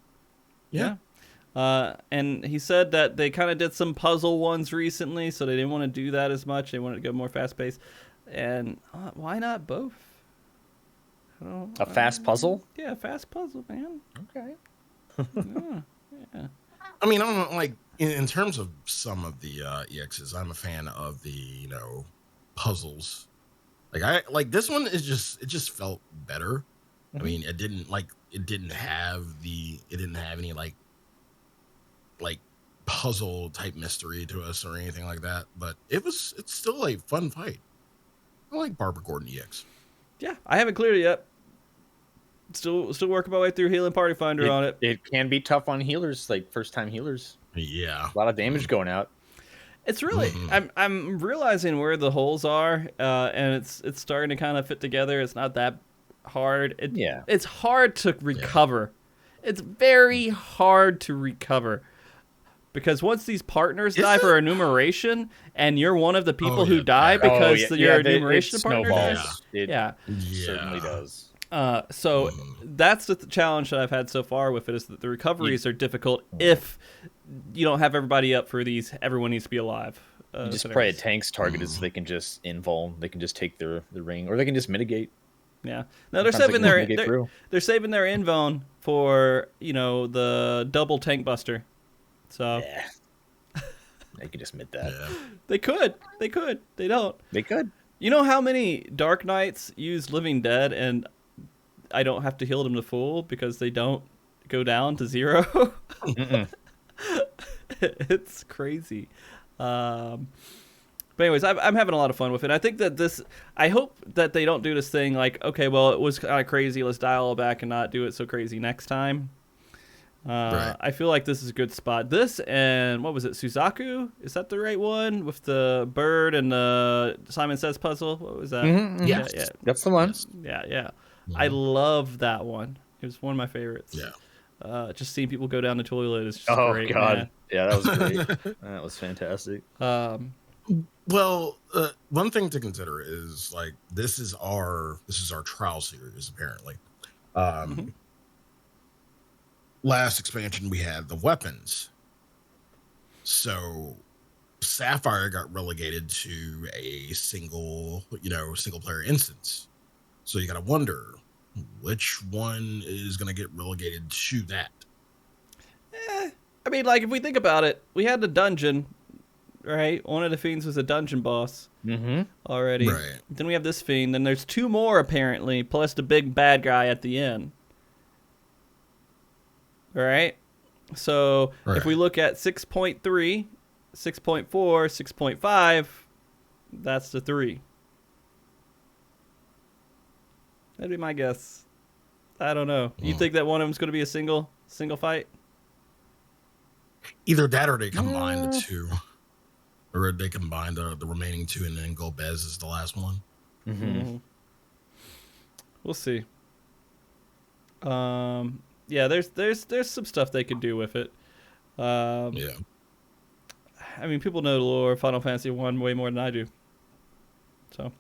And he said that they kind of did some puzzle ones recently, so they didn't want to do that as much. They wanted to go more fast paced. And why not both? A fast puzzle? Yeah, fast puzzle, man. Okay. Yeah. I mean, I don't know, like, in terms of some of the EXs, I'm a fan of the, puzzles. Like this one is it just felt better. I mean, it didn't have any like puzzle type mystery to us or anything like that, but it's still a fun fight. I like Barbara Gordon EX. Yeah, I haven't cleared it yet. Still working my way through Healing Party Finder on it. It can be tough on healers, like first time healers. Yeah, a lot of damage going out. It's really I'm realizing where the holes are, and it's starting to kind of fit together. It's not that hard. It's hard to recover. Yeah. It's very hard to recover. because once these partners die for enumeration, and you're one of the people who die because your enumeration partner dies. It certainly does. So that's the challenge that I've had so far with it, is that the recoveries are difficult if you don't have everybody up for these. Everyone needs to be alive. You just pray a tank's targeted so they can just invuln. They can just take the ring, or they can just mitigate. Yeah. No, they're saving their invuln for the double tank buster. So they could just admit that. Yeah. They could. They don't. They could. You know how many Dark Knights use Living Dead and I don't have to heal them to full because they don't go down to 0? It's crazy. But anyways, I'm having a lot of fun with it. I think that I hope that they don't do this thing like, okay, well, it was kind of crazy. Let's dial it back and not do it so crazy next time. Right. I feel like this is a good spot. This and what was it, Suzaku? Is that the right one with the bird and the Simon Says puzzle? What was that? Yeah, that's the one. Yeah. Mm-hmm. I love that one. It was one of my favorites. Yeah. Just seeing people go down the toilet is just great. Oh God, man. yeah, that was great. That was fantastic. Well, one thing to consider is like this is our trial series apparently. Last expansion we had the weapons, so Sapphire got relegated to a single player instance. So you got to wonder which one is going to get relegated to that. I mean, like if we think about it, we had the dungeon. Right, one of the fiends was a dungeon boss already. Right. Then we have this fiend. Then there's 2 more apparently, plus the big bad guy at the end. All right. So if we look at 6.3, 6.4, 6.5, that's the 3. That'd be my guess. I don't know. You think that one of them's going to be a single fight? Either that, or they combine the 2. Or they combine the remaining 2 and then go Bez as the last one. We'll see. Yeah, there's some stuff they could do with it. I mean, people know the lore of Final Fantasy 1 way more than I do. So,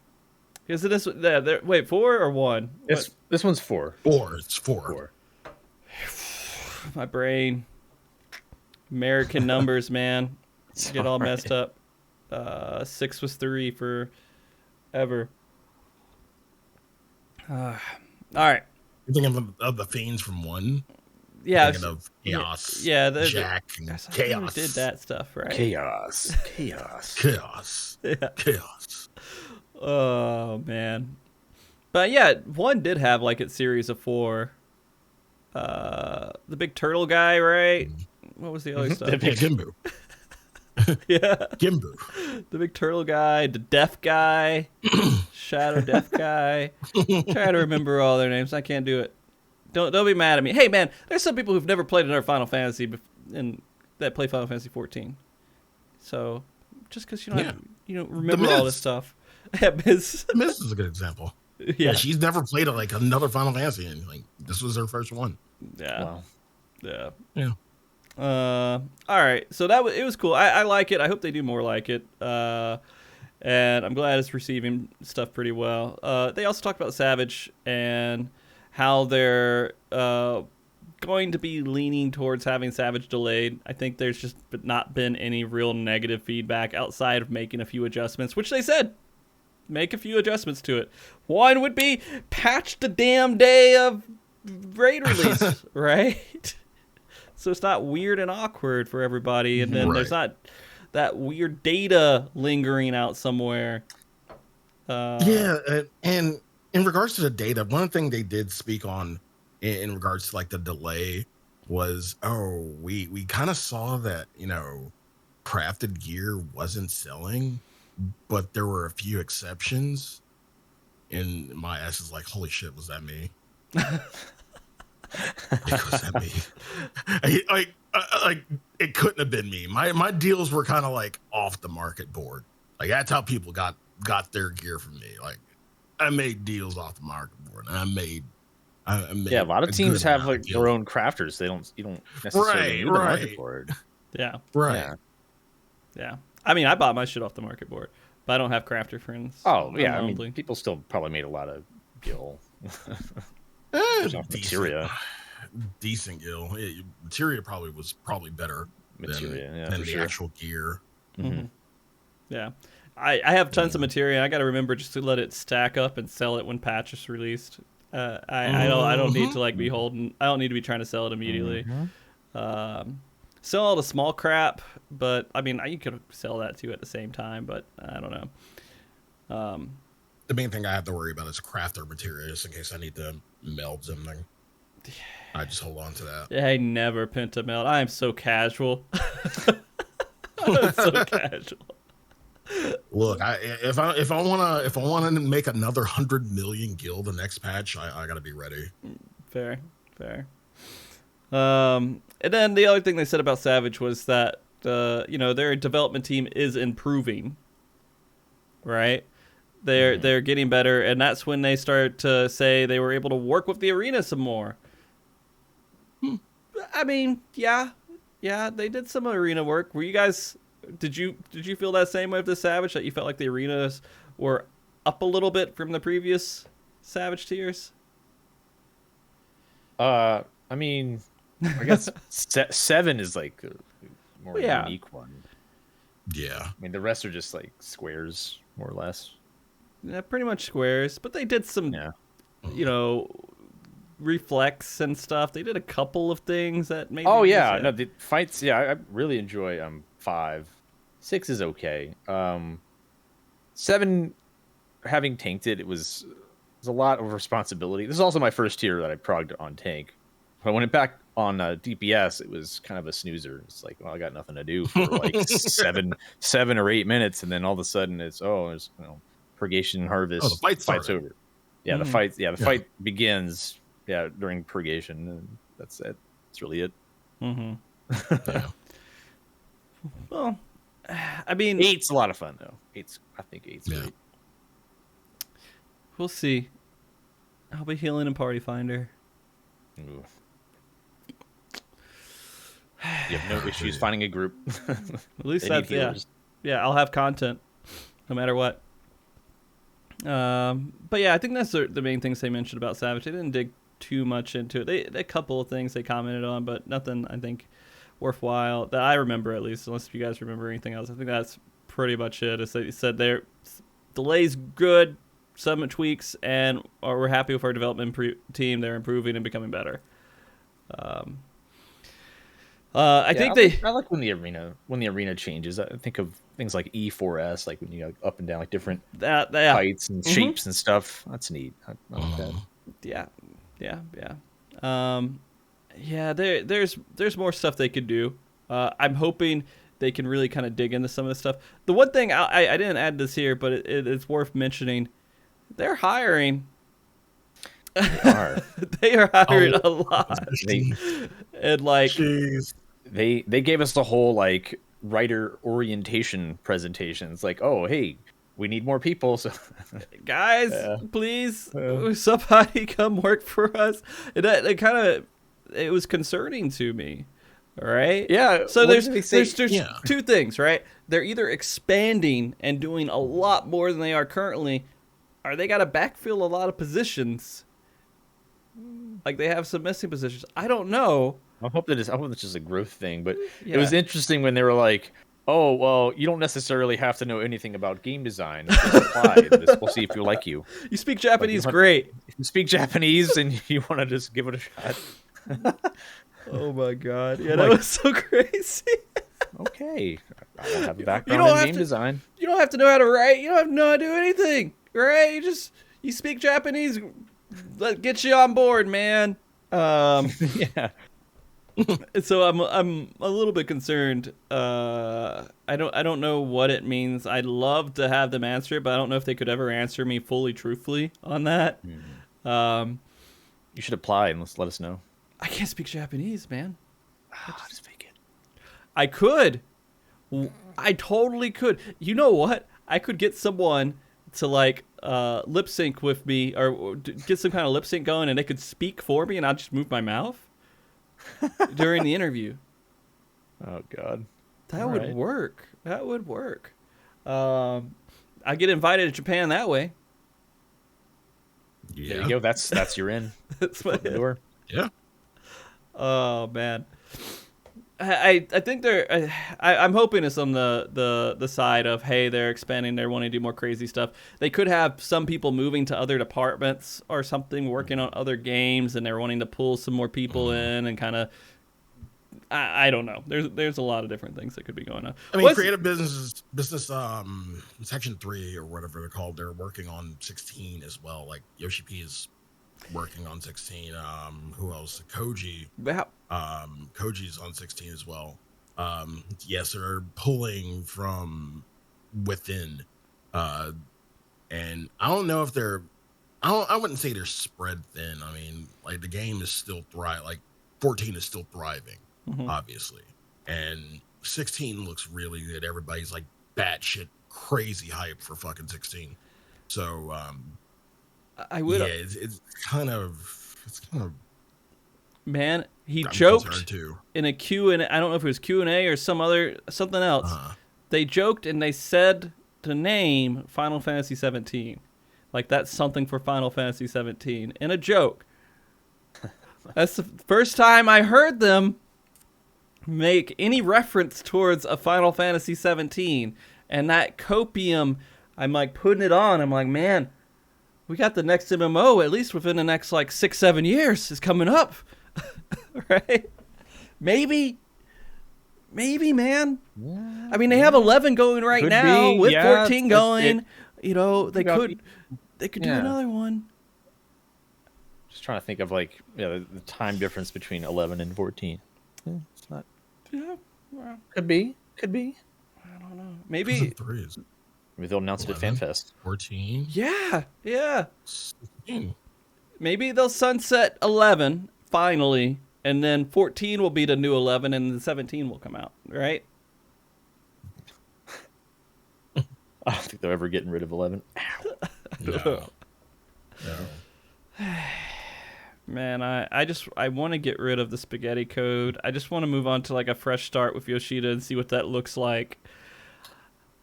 is it this? Yeah, wait, 4 or 1? This one's 4. 4. It's 4. My brain, American numbers, man, get all messed up. 6 was 3 for ever. All right. You're thinking of the fiends from 1? Yeah. Thinking of Chaos. Yeah. Jack and Chaos. Did that stuff, right? Chaos. Yeah. Chaos. Oh man. But yeah, 1 did have like its series of 4. The big turtle guy, right? What was the other stuff? Gimbu. Yeah. Gimbu. The big turtle guy, the deaf guy, shadow deaf guy. Try to remember all their names. I can't do it. Don't be mad at me. Hey man, there's some people who've never played another Final Fantasy and that play Final Fantasy 14. So just because you don't remember all this stuff. Yeah, Miz is a good example. Yeah, she's never played another Final Fantasy, and this was her first one. Yeah. Wow. Yeah. All right, so it was cool. I like it. I hope they do more like it. And I'm glad it's receiving stuff pretty well. They also talked about Savage and how they're going to be leaning towards having Savage delayed. I think there's just not been any real negative feedback outside of making a few adjustments, which they said make a few adjustments to it. One would be patch the damn day of raid release, right? So it's not weird and awkward for everybody, and then there's not that weird data lingering out somewhere. Yeah, and in regards to the data, one thing they did speak on in regards to the delay was, we kind of saw that, crafted gear wasn't selling, but there were a few exceptions. And my ass is like, holy shit, was that me? Was that me? It couldn't have been me. My deals were kind of off the market board. That's how people got their gear from me. I made deals off the market board, and I made a lot of teams have their own crafters. You don't necessarily need the market board. Yeah. Right. Yeah. I mean, I bought my shit off the market board, but I don't have crafter friends. Oh yeah, I lonely. mean, people still probably made a lot of gil. Decent, decent gil. Materia was probably better than the actual gear. Mm-hmm. Yeah. I have tons of materia. I got to remember just to let it stack up and sell it when patch is released. I don't need to like be holding. I don't need to be trying to sell it immediately. Sell all the small crap, but I mean you could sell that too at the same time. But I don't know. The main thing I have to worry about is crafter material, just in case I need to meld something. I just hold on to that. I never penta meld. I am so casual. I'm so casual. Look, if I wanna make another 100 million gil the next patch, I gotta be ready. Fair. And then the other thing they said about Savage was that their development team is improving. Right? They're getting better, and that's when they start to say they were able to work with the arena some more. I mean, yeah, they did some arena work. Were you guys? Did you feel that same way with the Savage, that you felt like the arenas were up a little bit from the previous Savage tiers? I mean, I guess 7 is like a more unique one. Yeah. I mean, the rest are just like squares, more or less. Yeah, pretty much squares, but they did some, reflex and stuff. They did a couple of things that maybe. Oh yeah, no, the fights. Yeah, I really enjoy 5. 6 is okay. 7, having tanked it, it was a lot of responsibility. This is also my first tier that I progged on tank. When I went back on DPS, it was kind of a snoozer. It's like, well, I got nothing to do for like 7 or 8 minutes, and then all of a sudden it's there's purgation harvest. The fight's over. Yeah, the fight. Yeah, the fight begins. Yeah, during purgation, and that's it. That's really it. Yeah. Well, I mean, 8's a lot of fun though. I think 8's great. We'll see. I'll be healing in Party Finder. Ooh. You have no issues finding a group. At least that's yeah. I'll have content, no matter what. But yeah, I think that's the main things they mentioned about Savage. They didn't dig too much into it. They a couple of things they commented on, but nothing I think worthwhile that I remember, at least, unless you guys remember anything else. I think that's pretty much it. As they said, their delay's good, some tweaks, and we're happy with our development team. They're improving and becoming better. I like when the arena changes. I think of things like E4S, like when you go up and down, like different heights and shapes and stuff. That's neat. I like that. There's more stuff they could do. I'm hoping they can really kind of dig into some of this stuff. The one thing I didn't add this here, but it's worth mentioning. They're hiring. They are hiring a lot. And like, jeez. They gave us the whole like writer orientation presentations. Like, oh hey, we need more people. So guys, please, somebody come work for us. And it was concerning to me. All right. Yeah. So there's two things, right? They're either expanding and doing a lot more than they are currently, or they got to backfill a lot of positions. Like they have some missing positions. I don't know. I hope it's just a growth thing, but it was interesting when they were like, "Oh, well, you don't necessarily have to know anything about game design. Just apply. We'll see if you like you. You speak Japanese, great. If you speak Japanese and you want to just give it a shot." Oh my god! Yeah, that was so crazy. Okay, I don't have a background in game design. You don't have to know how to write. You don't have to know how to do anything, right? You speak Japanese. Let's get you on board, man. Yeah. So I'm a little bit concerned. I don't know what it means. I'd love to have them answer it, but I don't know if they could ever answer me fully truthfully on that. You should apply and let us know. I can't speak Japanese, man. Just fake it. I could. I totally could. You know what? I could get someone to like lip sync with me, or get some kind of lip sync going, and they could speak for me, and I'll just move my mouth during the interview. Oh God. That would work. That would work. I get invited to Japan that way. Yeah. There you go. That's your in. That's my the door. Yeah. Oh man. I think I'm hoping it's on the side of, hey, they're expanding, they're wanting to do more crazy stuff. They could have some people moving to other departments or something, working on other games, and they're wanting to pull some more people in and kind of, I don't know. There's a lot of different things that could be going on. I mean, creative business section 3 or whatever they're called, they're working on 16 as well. Like Yoshi P is working on 16. Who else? Koji. Koji's on 16 as well. Yes, they're pulling from within. And I don't know if I wouldn't say they're spread thin. I mean, like the game is still thriving. Like 14 is still thriving, obviously. And 16 looks really good. Everybody's like batshit crazy hype for fucking 16. So, I would. Yeah, it's kind of. Man, he I'm joked too. in a Q&A. I don't know if it was Q&A or something else. They joked and they said to name Final Fantasy 17. Like that's something for Final Fantasy 17 in a joke. That's the first time I heard them make any reference towards a Final Fantasy 17. And that copium, I'm like putting it on. I'm like, man, we got the next MMO, at least within the next like 6-7 years, is coming up. Right? Maybe, man. Yeah, I mean, they have 11 going right now with 14 going. You know, they could do another one. Just trying to think of like the time difference between 11 and 14. It's not. Yeah, well, could be. I don't know. Maybe they'll announce it at FanFest. 14. Yeah. 16. Maybe they'll sunset 11 finally, and then 14 will be the new 11, and then 17 will come out. Right? I don't think they're ever getting rid of 11. No. Man, I want to get rid of the spaghetti code. I just want to move on to like a fresh start with Yoshida and see what that looks like.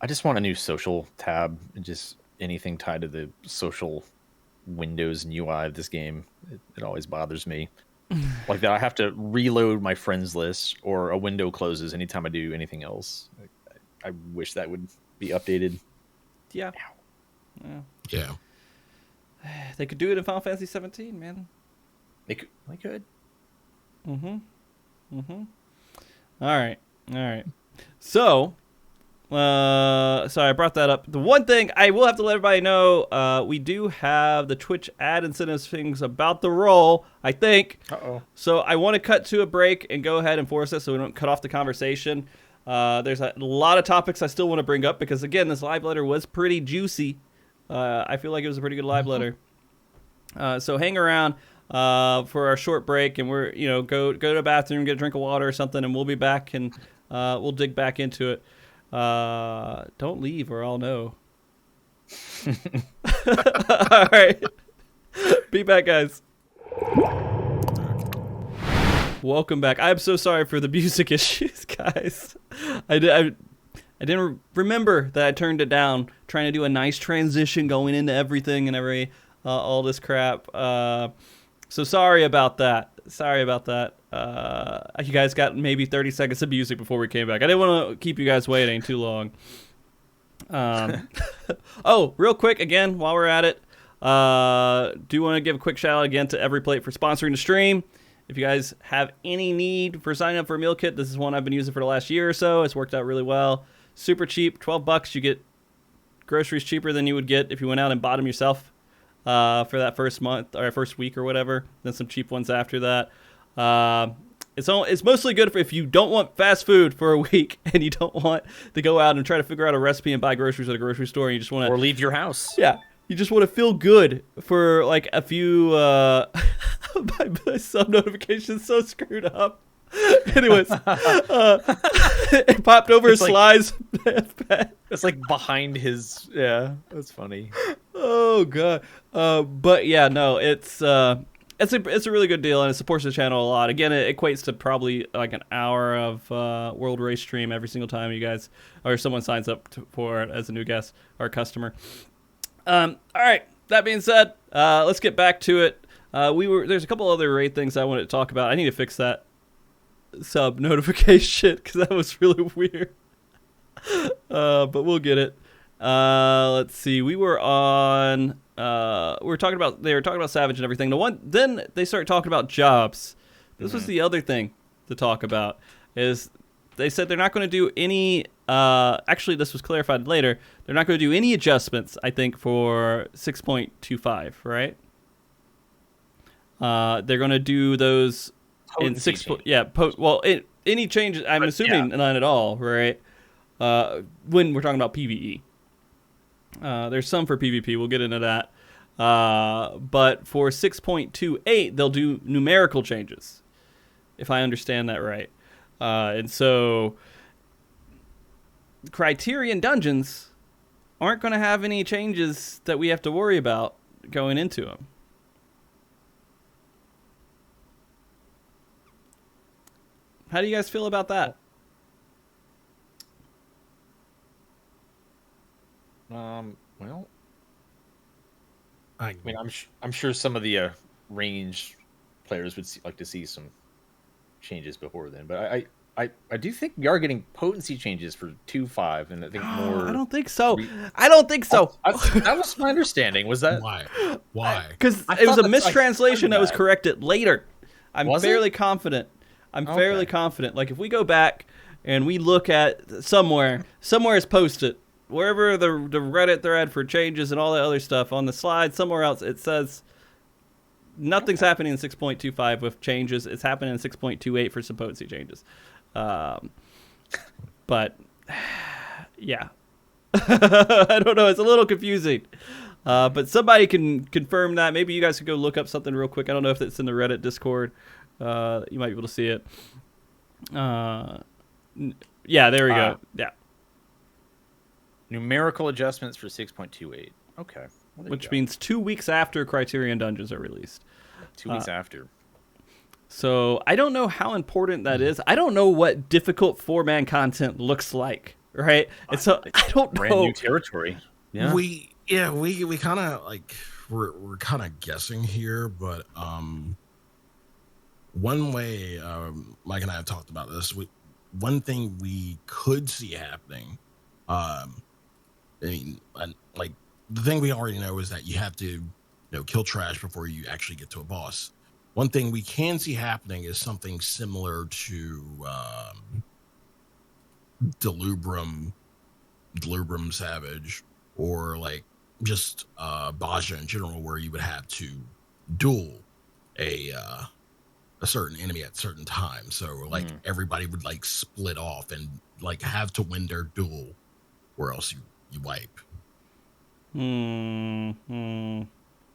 I just want a new social tab and just anything tied to the social windows and UI of this game. It always bothers me. Like that I have to reload my friends list or a window closes anytime I do anything else. I wish that would be updated. Yeah. Yeah. They could do it in Final Fantasy 17, man. They could. All right. So, sorry, I brought that up. The one thing I will have to let everybody know, we do have the Twitch ad incentives things about the roll, I think. So I want to cut to a break and go ahead and force it so we don't cut off the conversation. There's a lot of topics I still want to bring up because, again, this live letter was pretty juicy. I feel like it was a pretty good live letter. So hang around for our short break, and we're go to the bathroom, get a drink of water or something, and we'll be back and we'll dig back into it. Don't leave or I'll know. All right, be back, guys. Welcome back. I'm so sorry for the music issues, guys. I didn't remember that I turned it down, trying to do a nice transition going into everything and all this crap. So sorry about that. You guys got maybe 30 seconds of music before we came back. I didn't want to keep you guys waiting too long. Oh, real quick, again, while we're at it, do want to give a quick shout out again to EveryPlate for sponsoring the stream. If you guys have any need for signing up for a meal kit, this is one I've been using for the last year or so. It's worked out really well. Super cheap, $12. You get groceries cheaper than you would get if you went out and bought them yourself for that first month or first week or whatever. Then some cheap ones after that. It's mostly good for if you don't want fast food for a week and you don't want to go out and try to figure out a recipe and buy groceries at a grocery store. And you just want to leave your house. Yeah. You just want to feel good for like a few my sub notification's so screwed up. Anyways, it popped over his slides. It's like behind his. Yeah, that's funny. Oh god. But yeah, no, it's it's a really good deal, and it supports the channel a lot. Again, it equates to probably like an hour of World Race stream every single time you guys or someone signs up for it as a new guest or customer. All right. That being said, let's get back to it. There's a couple other raid things I wanted to talk about. I need to fix that sub notification because that was really weird. But we'll get it. Let's see. We were on. They were talking about Savage and everything. Then they started talking about jobs. This was the other thing to talk about. Is they said they're not going to do any. Actually, this was clarified later. They're not going to do any adjustments. I think for 6.25, right? They're going to do those in 6. Yeah. Any changes? I'm assuming none at all, right? When we're talking about PvE. There's some for PvP. We'll get into that. But for 6.28, they'll do numerical changes, if I understand that right. And so Criterion dungeons aren't going to have any changes that we have to worry about going into them. How do you guys feel about that? Well, I mean, I'm sure some of the range players would like to see some changes before then, but I do think we are getting potency changes for 2.5, and I think more. I don't think so. I don't think so. That was my understanding. Was that why? Because it was a mistranslation that was corrected later. I'm fairly confident. Fairly confident. Like if we go back and we look at somewhere is posted. Wherever the Reddit thread for changes and all that other stuff on the slide, somewhere else it says nothing's happening in 6.25 with changes. It's happening in 6.28 for some potency changes. But yeah, I don't know. It's a little confusing. But somebody can confirm that. Maybe you guys could go look up something real quick. I don't know if it's in the Reddit Discord. You might be able to see it. Yeah, there we go. Yeah. Numerical adjustments for 6.28. Okay. Which means 2 weeks after Criterion Dungeons are released. 2 weeks after. So I don't know how important that is. I don't know what difficult 4-man content looks like, right? And so I don't know. Brand new territory. Yeah. We kind of like we're kind of guessing here, but one way Mike and I have talked about this. One thing we could see happening. I mean, like the thing we already know is that you have to, kill trash before you actually get to a boss. One thing we can see happening is something similar to Delubrum Savage, or like just Baja in general, where you would have to duel a certain enemy at certain times. So like everybody would like split off and like have to win their duel, or else you wipe.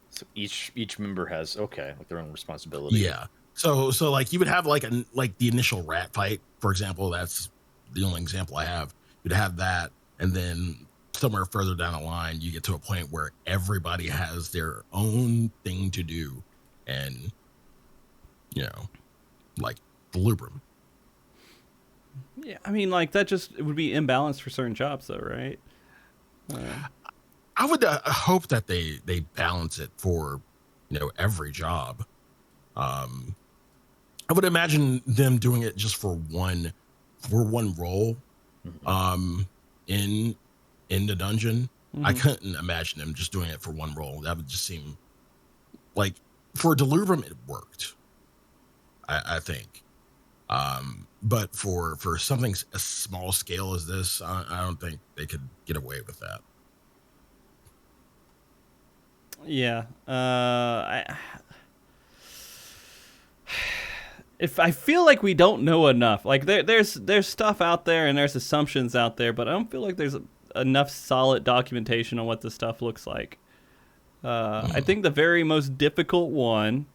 So each member has like their own responsibility. Yeah. So like you would have like the initial rat fight, for example. That's the only example I have. You'd have that, and then somewhere further down the line, you get to a point where everybody has their own thing to do, and like Delubrum. Yeah, I mean, like that it would be imbalanced for certain jobs, though, right? I would hope that they balance it for every job. I would imagine them doing it just for one role in the dungeon. I couldn't imagine them just doing it for one role. That would just seem like, for Delubrum it worked, I think. But for something as small scale as this, I don't think they could get away with that. Yeah. If I feel like we don't know enough, like there's stuff out there and there's assumptions out there, but I don't feel like there's enough solid documentation on what this stuff looks like. I think the very most difficult one.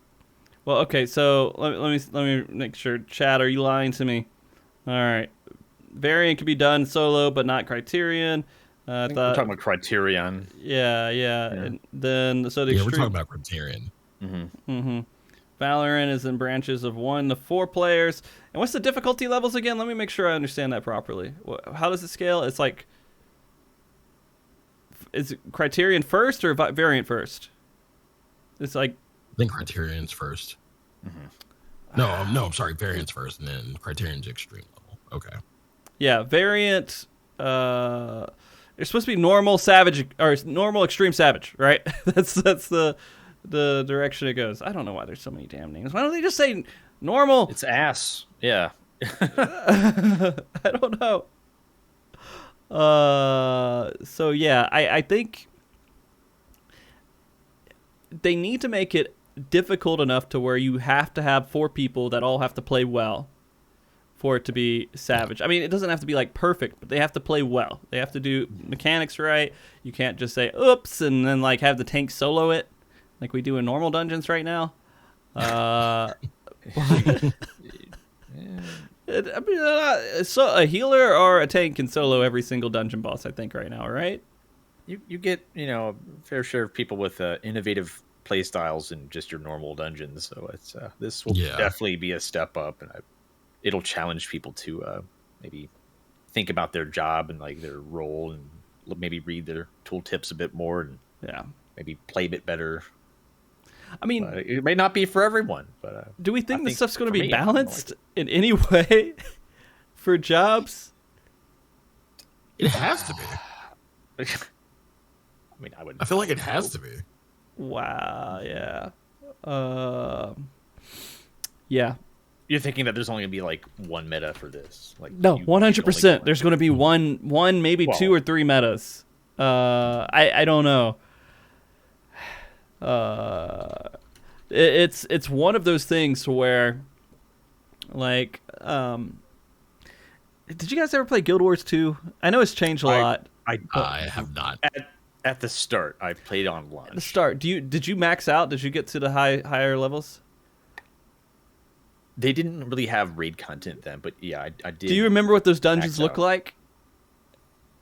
Well, okay, so let me make sure. Chat, are you lying to me? All right. Variant can be done solo, but not Criterion. I think we're talking about Criterion. Yeah. And then we're talking about Criterion. Valorant is in branches of 1 to 4 players. And what's the difficulty levels again? Let me make sure I understand that properly. How does it scale? It's like, is it Criterion first or Variant first? It's like, I think Criterion's first. No, I'm sorry. Variant's first, and then Criterion's extreme level. Okay. Yeah, Variant. It's supposed to be normal, savage, or normal, extreme, savage, right? that's the direction it goes. I don't know why there's so many damn names. Why don't they just say normal? It's ass. Yeah. I don't know. So yeah, I think they need to make it difficult enough to where you have to have 4 people that all have to play well for it to be savage. I mean, it doesn't have to be like perfect, but they have to play well. They have to do mechanics right. You can't just say oops and then like have the tank solo it like we do in normal dungeons right now. So a healer or a tank can solo every single dungeon boss, I think, right now, right? You get, a fair share of people with innovative play styles in just your normal dungeons. So it's this will definitely be a step up, and it'll challenge people to maybe think about their job and like their role, and maybe read their tool tips a bit more, and maybe play a bit better. I mean, it may not be for everyone, but do we think this stuff's going to be balanced in any way for jobs? It has to be. I mean, I feel like it has to be. Wow. Yeah. Yeah. You're thinking that there's only gonna be like one meta for this? Like no, 100%. There's going to be one, maybe 2 or 3 metas. I don't know. It's one of those things to where, like, did you guys ever play Guild Wars 2? I know it's changed a lot. I have not. At the start, I played on launch. At the start, did you max out? Did you get to the higher levels? They didn't really have raid content then, but yeah, I did. Do you remember what those dungeons look like?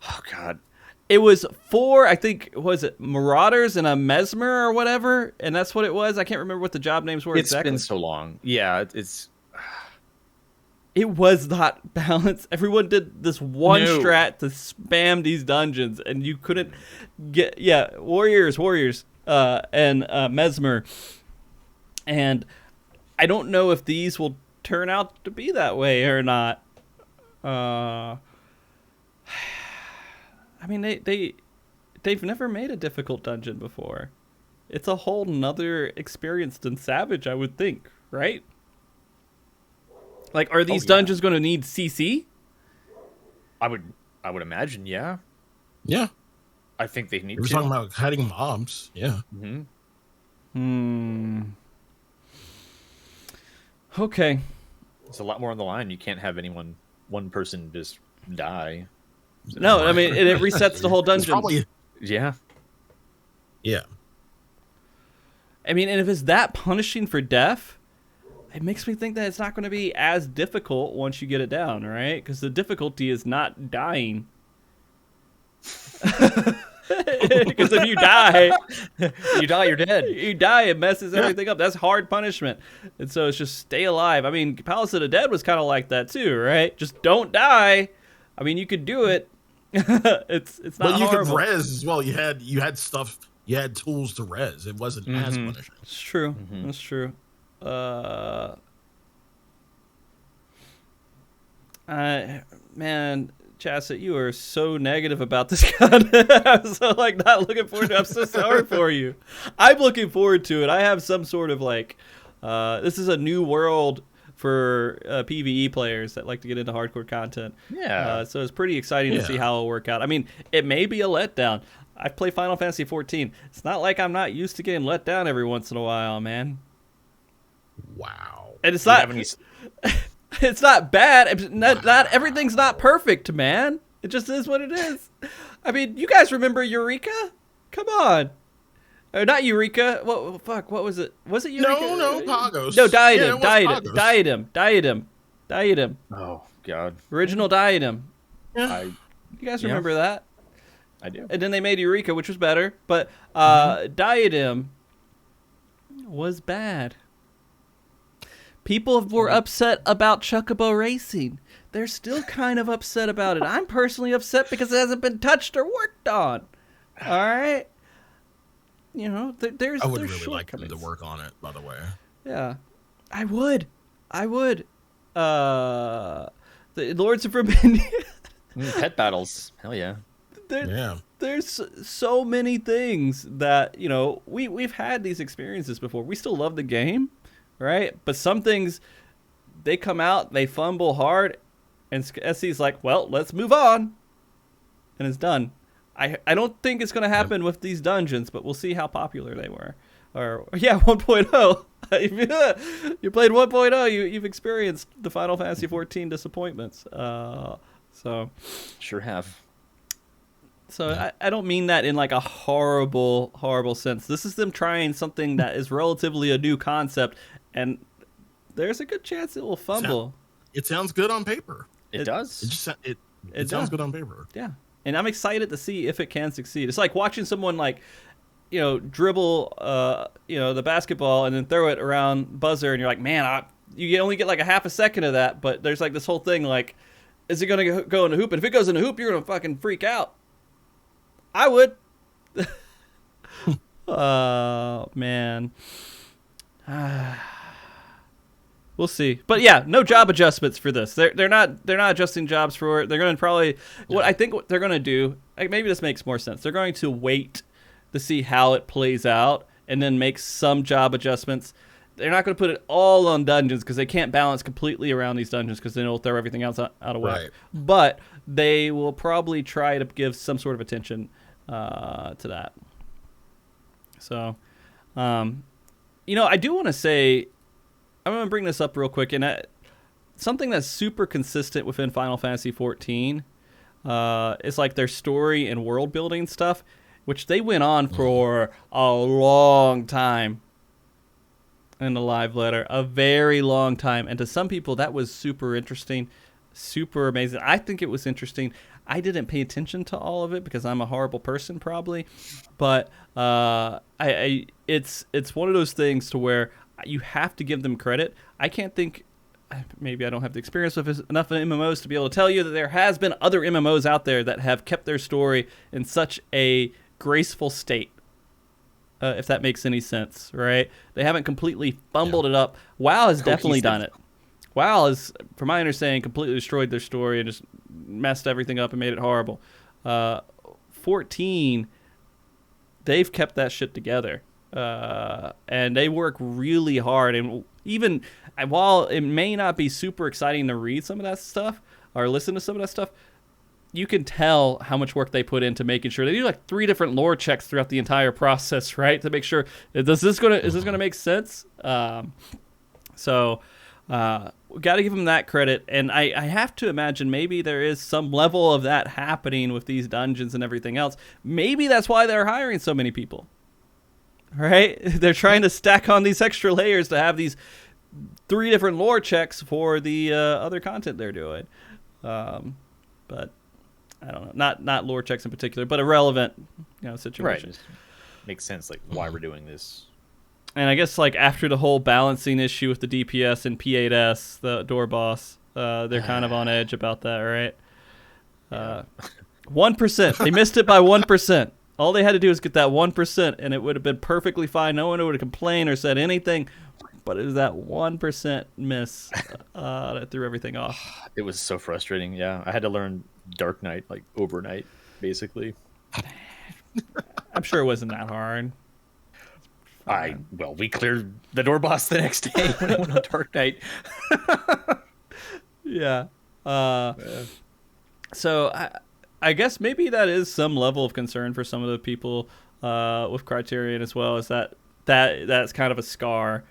Oh God. It was 4, I think, was it Marauders and a Mesmer or whatever? And that's what it was? I can't remember what the job names were exactly. It's been so long. Yeah, It was not balanced. Everyone did this one strat to spam these dungeons, and you couldn't get... Yeah, Warriors, and Mesmer. And I don't know if these will turn out to be that way or not. I mean, they've never made a difficult dungeon before. It's a whole nother experience than Savage, I would think, right? Like, are these dungeons going to need CC? I would imagine, yeah. Yeah. I think they need to. We're talking about hiding mobs, yeah. Okay. It's a lot more on the line. You can't have one person just die. No, I mean, it resets the whole dungeon. Yeah. I mean, and if it's that punishing for death, it makes me think that it's not going to be as difficult once you get it down, right? Because the difficulty is not dying. Because if you die, you're dead. You die, it messes everything up. That's hard punishment. And so it's just stay alive. I mean, Palace of the Dead was kind of like that too, right? Just don't die. I mean, you could do it. It's not But you horrible. could res as well. You had stuff. You had tools to res. It wasn't as punishing. It's true. That's true. Man, Chasset, you are so negative about this gun. I'm so not looking forward to it. I'm so sorry for you. I'm looking forward to it. I have some sort of this is a new world for PvE players that like to get into hardcore content. Yeah. So it's pretty exciting to see how it'll work out. I mean, it may be a letdown. I've played Final Fantasy 14. It's not like I'm not used to getting let down every once in a while, man. Wow. And it's not... It's not bad. Not everything's not perfect, man. It just is what it is. I mean, you guys remember Eureka? Come on. Or not Eureka. What was it? Was it Eureka? No, Pagos. No, Diadem. Oh, God. Original Diadem. Yeah. You guys remember that? I do. And then they made Eureka, which was better. But Diadem was bad. People were upset about Chocobo Racing. They're still kind of upset about it. I'm personally upset because it hasn't been touched or worked on. All right. You know, there's I would there's really like them to shortcomings. work on it, by the way. Yeah, I would. The Lords of Forbidden. Pet battles. Hell yeah. There's so many things that, you know, we've had these experiences before. We still love the game, right? But some things, they come out, they fumble hard, and SC's like, well, let's move on. And it's done. I don't think it's going to happen with these dungeons, but we'll see how popular they were. Or, yeah, 1.0. You played 1.0, you've experienced the Final Fantasy 14 disappointments. So Sure have. So I don't mean that in like a horrible sense. This is them trying something that is relatively a new concept, and there's a good chance it will fumble. It sounds good on paper. It does. It sounds good on paper. Yeah, and I'm excited to see if it can succeed. It's like watching someone like, you know, dribble, the basketball and then throw it around buzzer, and you're like, man, you only get like a half a second of that, but there's like this whole thing like, is it gonna go in the hoop? And if it goes in the hoop, you're gonna fucking freak out. I would. Oh man. We'll see. But yeah, no job adjustments for this. They're not adjusting jobs for it. They're going to probably what they're going to do, like maybe this makes more sense. They're going to wait to see how it plays out and then make some job adjustments. They're not going to put it all on dungeons because they can't balance completely around these dungeons because then it'll throw everything else out of whack. Right. But they will probably try to give some sort of attention to that. So, I do want to say, I'm going to bring this up real quick, and something that's super consistent within Final Fantasy 14 is like their story and world building stuff, which they went on for a long time in the live letter, a very long time. And to some people, that was super interesting, super amazing. I think it was interesting. I didn't pay attention to all of it because I'm a horrible person probably, but it's one of those things to where you have to give them credit. I can't think, maybe I don't have the experience with enough MMOs to be able to tell you that there has been other MMOs out there that have kept their story in such a graceful state. If that makes any sense, right? They haven't completely fumbled it up. WoW has definitely done it. WoW has, from my understanding, completely destroyed their story and just messed everything up and made it horrible. 14, they've kept that shit together. And they work really hard. And even while it may not be super exciting to read some of that stuff or listen to some of that stuff, you can tell how much work they put into making sure they do like 3 different lore checks throughout the entire process, right? To make sure, is this gonna make sense? So we got to give them that credit. And I have to imagine maybe there is some level of that happening with these dungeons and everything else. Maybe that's why they're hiring so many people. Right? They're trying to stack on these extra layers to have these 3 different lore checks for the other content they're doing. But I don't know, not lore checks in particular, but a relevant situation. Right. Makes sense, like why we're doing this. And I guess like after the whole balancing issue with the DPS and P8S, the door boss, they're kind of on edge about that, right? 1%. They missed it by 1%. All they had to do was get that 1%, and it would have been perfectly fine. No one would have complained or said anything. But it was that 1% miss that threw everything off. It was so frustrating. Yeah, I had to learn Dark Knight like overnight, basically. I'm sure it wasn't that hard. We cleared the door boss the next day when I went on Dark Knight. Yeah. So I guess maybe that is some level of concern for some of the people with Criterion as well. Is that's kind of a scar.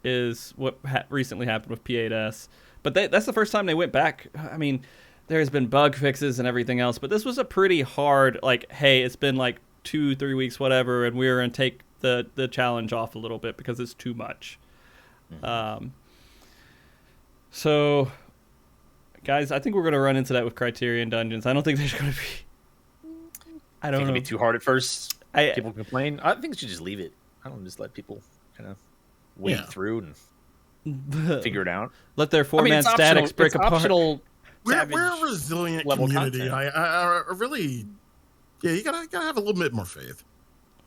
Is what recently happened with P8S, but that's the first time they went back. I mean, there's been bug fixes and everything else, but this was a pretty hard, like, hey, it's been like 2-3 weeks, whatever, and we're gonna take the challenge off a little bit because it's too much. So, guys, I think we're gonna run into that with Criterion Dungeons. I don't think there's gonna be. I don't know. It'll be too hard at first. People complain. I think we should just leave it. I don't just let people kind of wade through and figure it out. Let their four-man statics break apart. Optional. We're a resilient community. I really, you gotta have a little bit more faith.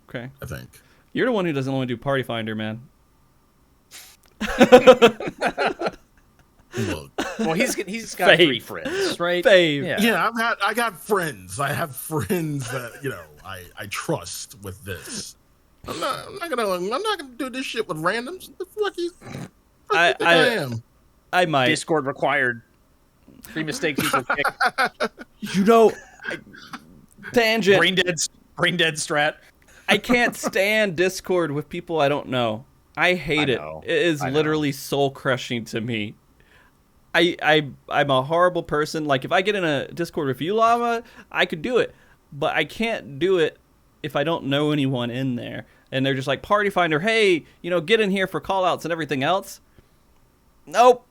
Okay, I think you're the one who doesn't want to do Party Finder, man. Look, well, he's got 3 friends, right? Fave. Yeah, I got friends. I have friends that I trust with this. I'm not gonna do this shit with randoms. The fuck I am. I might. Discord required. 3 mistakes equal kick. Tangent. Brain dead strat. I can't stand Discord with people I don't know. I hate it. It is literally soul crushing to me. I'm a horrible person. Like, if I get in a Discord with you, Llama, I could do it. But I can't do it if I don't know anyone in there. And they're just like, Party Finder, hey, get in here for call-outs and everything else. Nope.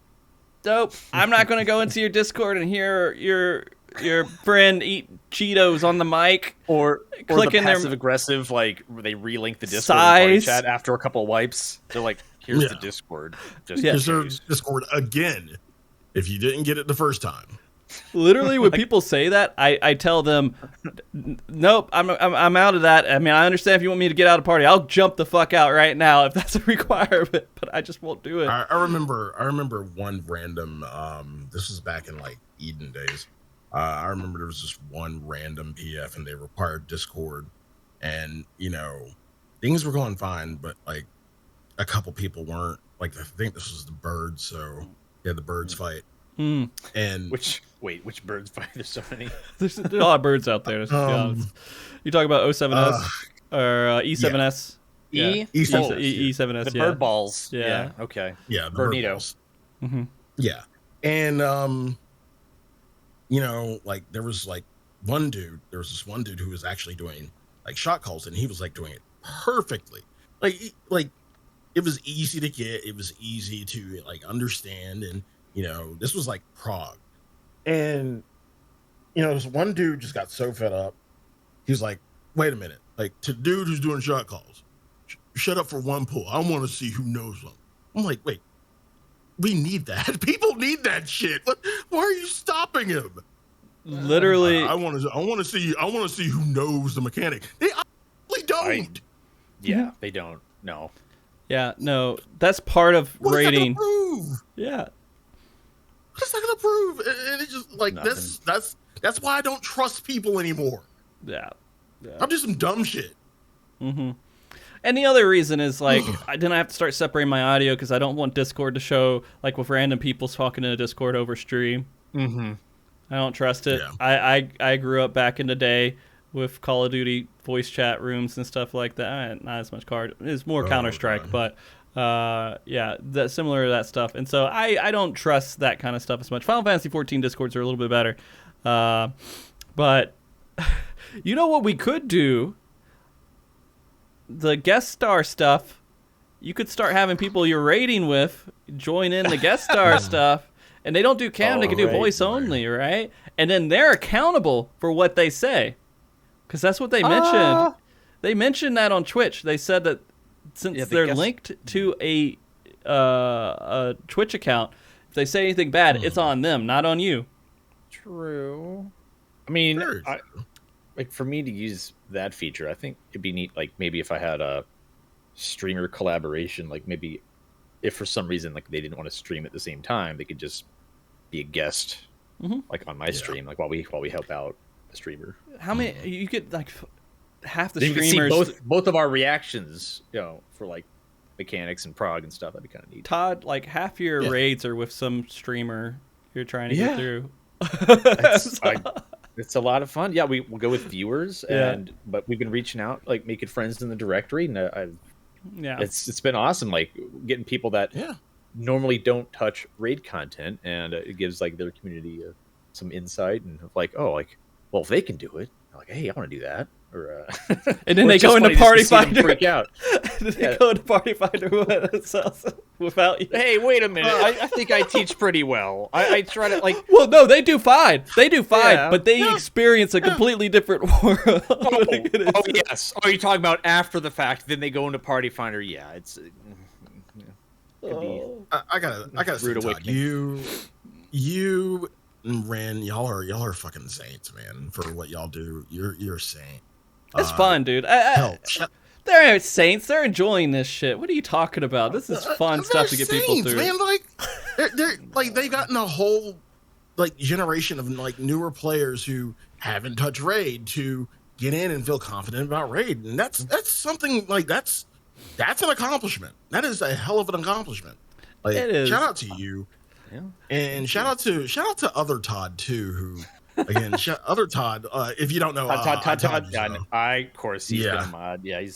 I'm not going to go into your Discord and hear your friend eat Cheetos on the mic. Or the passive-aggressive, like, they relink the Discord and chat after a couple of wipes. They're like, here's the Discord. Here's their Discord again. If you didn't get it the first time. Literally, when people say that, I tell them, nope, I'm out of that. I mean, I understand if you want me to get out of party. I'll jump the fuck out right now if that's a requirement, but I just won't do it. I remember one random, this was back in like Eden days. I remember there was this one random PF and they required Discord, and things were going fine, but like a couple people weren't. Like, I think this was the birds, so the birds fight. Mm. And which birds fight? There's so many. There's a lot of birds out there. You talk about O7S or E7S? Yeah. E7S. The bird balls. Yeah. Okay. Yeah. The Birdito. bird balls. Mm-hmm. Yeah. And like there was this one dude who was actually doing like shot calls, and he was like doing it perfectly. Like it was easy to get, it was easy to like understand, and this was like Prague. And this one dude just got so fed up. He was like, wait a minute, like, to dude who's doing shot calls, shut up for one pull. I want to see who knows them. I'm like, wait, we need that. People need that shit. Why are you stopping him? Literally, I want to see who knows the mechanic. They obviously don't. They don't. No. Yeah, no, that's part of rating. What's that gonna prove? Yeah. What's that gonna prove? And it's just like that's why I don't trust people anymore. Yeah. I'm just some dumb shit. Mm-hmm. And the other reason is, like, I didn't have to start separating my audio because I don't want Discord to show, like, with random people talking in a Discord over stream. Mm-hmm. I don't trust it. Yeah. I grew up back in the day with Call of Duty voice chat rooms and stuff like that. Not as much card. It's more Counter-Strike, but that's similar to that stuff. And so I don't trust that kind of stuff as much. Final Fantasy 14 Discords are a little bit better. But you know what we could do? The guest star stuff. You could start having people you're raiding with join in the guest star stuff. And they don't do cam, they can do voice only, right? And then they're accountable for what they say. Because that's what they mentioned. They mentioned that on Twitch. They said that since they're linked to a Twitch account, if they say anything bad, it's on them, not on you. True. I mean, like, for me to use that feature, I think it'd be neat. Like, maybe if I had a streamer collaboration, like maybe if for some reason like they didn't want to stream at the same time, they could just be a guest, like on my stream, like while we help out the streamer. How many you could like half the then streamers? You could see both of our reactions, for like mechanics and prog and stuff. That'd be kind of neat. Todd, like half your raids are with some streamer you're trying to get through. It's a lot of fun. Yeah, we'll go with viewers, but we've been reaching out, like making friends in the directory, and it's been awesome. Like getting people that normally don't touch raid content, and it gives like their community some insight and like, well, if they can do it, I'm like, hey, I want to do that. Or and then they go into Party Finder. Freak out. They go into Party Finder without you. Hey, wait a minute! I think I teach pretty well. I try to like. Well, no, they do fine. They do fine, but they experience a completely different world. Oh yes. Oh, you're talking about after the fact? Then they go into Party Finder. Yeah, it's. Could be I gotta say, rude Todd, awakening. you and Ren, y'all are fucking saints, man. For what y'all do, you're a saint. It's fun, dude. Hell, They're saints. They're enjoying this shit. What are you talking about? This is fun stuff to get people through. Man, like they're like they've gotten a whole like generation of like newer players who haven't touched raid to get in and feel confident about raid, and that's something like that's an accomplishment. That is a hell of an accomplishment. Like, it is. Shout out to you, and shout out to other Todd too, who. Again, other Todd. If you don't know, Todd. Of course, he's been a mod. Yeah,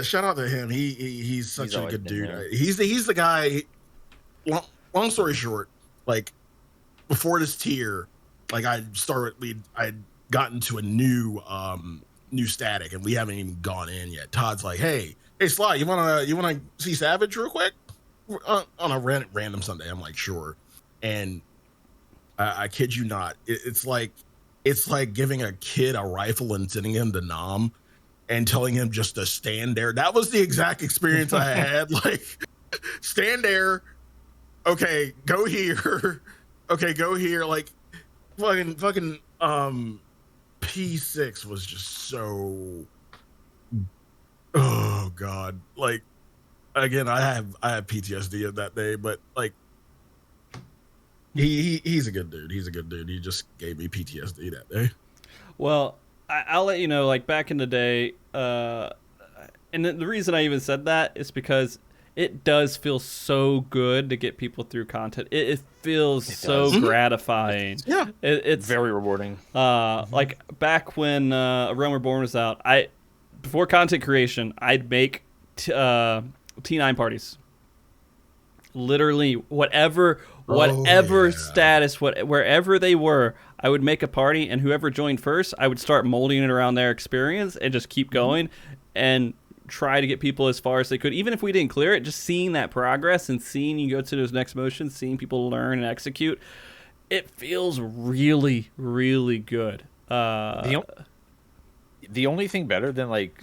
Shout out to him. He's such a good dude. Here. He's the guy. Long story short, like before this tier, like I'd gotten to a new static, and we haven't even gone in yet. Todd's like, hey, Sly, you wanna see Savage real quick on a random Sunday? I'm like, sure, and. I kid you not. It's like giving a kid a rifle and sending him to Nam and telling him just to stand there. That was the exact experience I had. Like, stand there. Okay, go here. Okay, go here. Like, fucking P6 was just so. Oh God! Like, again, I have PTSD of that day, but like. He's a good dude. He's a good dude. He just gave me PTSD that day. Well, I'll let you know, like back in the day, and the reason I even said that is because it does feel so good to get people through content. It feels so gratifying. Yeah. It's very rewarding. Like back when A Realm Reborn was out, before content creation, I'd make T9 parties. Literally, whatever status, wherever they were, I would make a party, and whoever joined first, I would start molding it around their experience and just keep going and try to get people as far as they could. Even if we didn't clear it, just seeing that progress and seeing you go to those next motions, seeing people learn and execute, it feels really, really good. The only thing better than like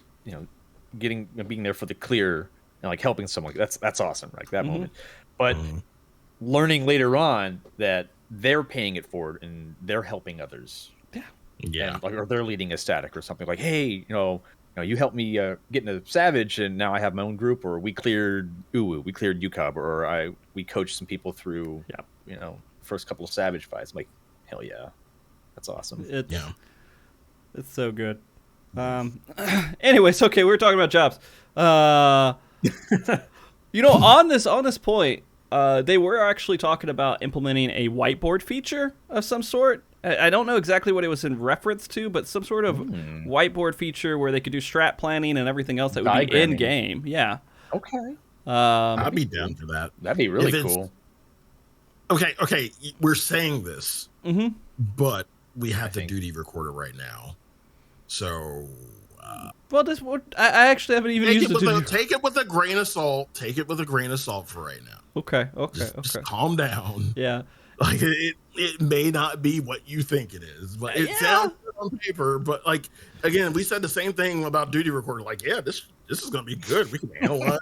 being there for the clear and like helping someone, that's awesome, right? That moment. But learning later on that they're paying it forward and they're helping others. Yeah. And, like, or they're leading a static or something like, hey, you helped me get into Savage, and now I have my own group, or we cleared Uwu, we cleared UCOB, or we coached some people through, first couple of Savage fights. I'm like, hell yeah, that's awesome. It's so good. Anyways, okay, we were talking about jobs. On this point, they were actually talking about implementing a whiteboard feature of some sort. I don't know exactly what it was in reference to, but some sort of whiteboard feature where they could do strat planning and everything else that would be in game. Yeah. Okay. I'd be down for that. That'd be really cool. Okay. We're saying this, but we have the duty recorder right now, so. I actually haven't even used it. Take it with a grain of salt. Take it with a grain of salt for right now. Okay. Just calm down. Yeah. Like it may not be what you think it is, but it sounds good on paper. But like again, we said the same thing about duty recorder. Like, yeah, this is gonna be good. We can analyze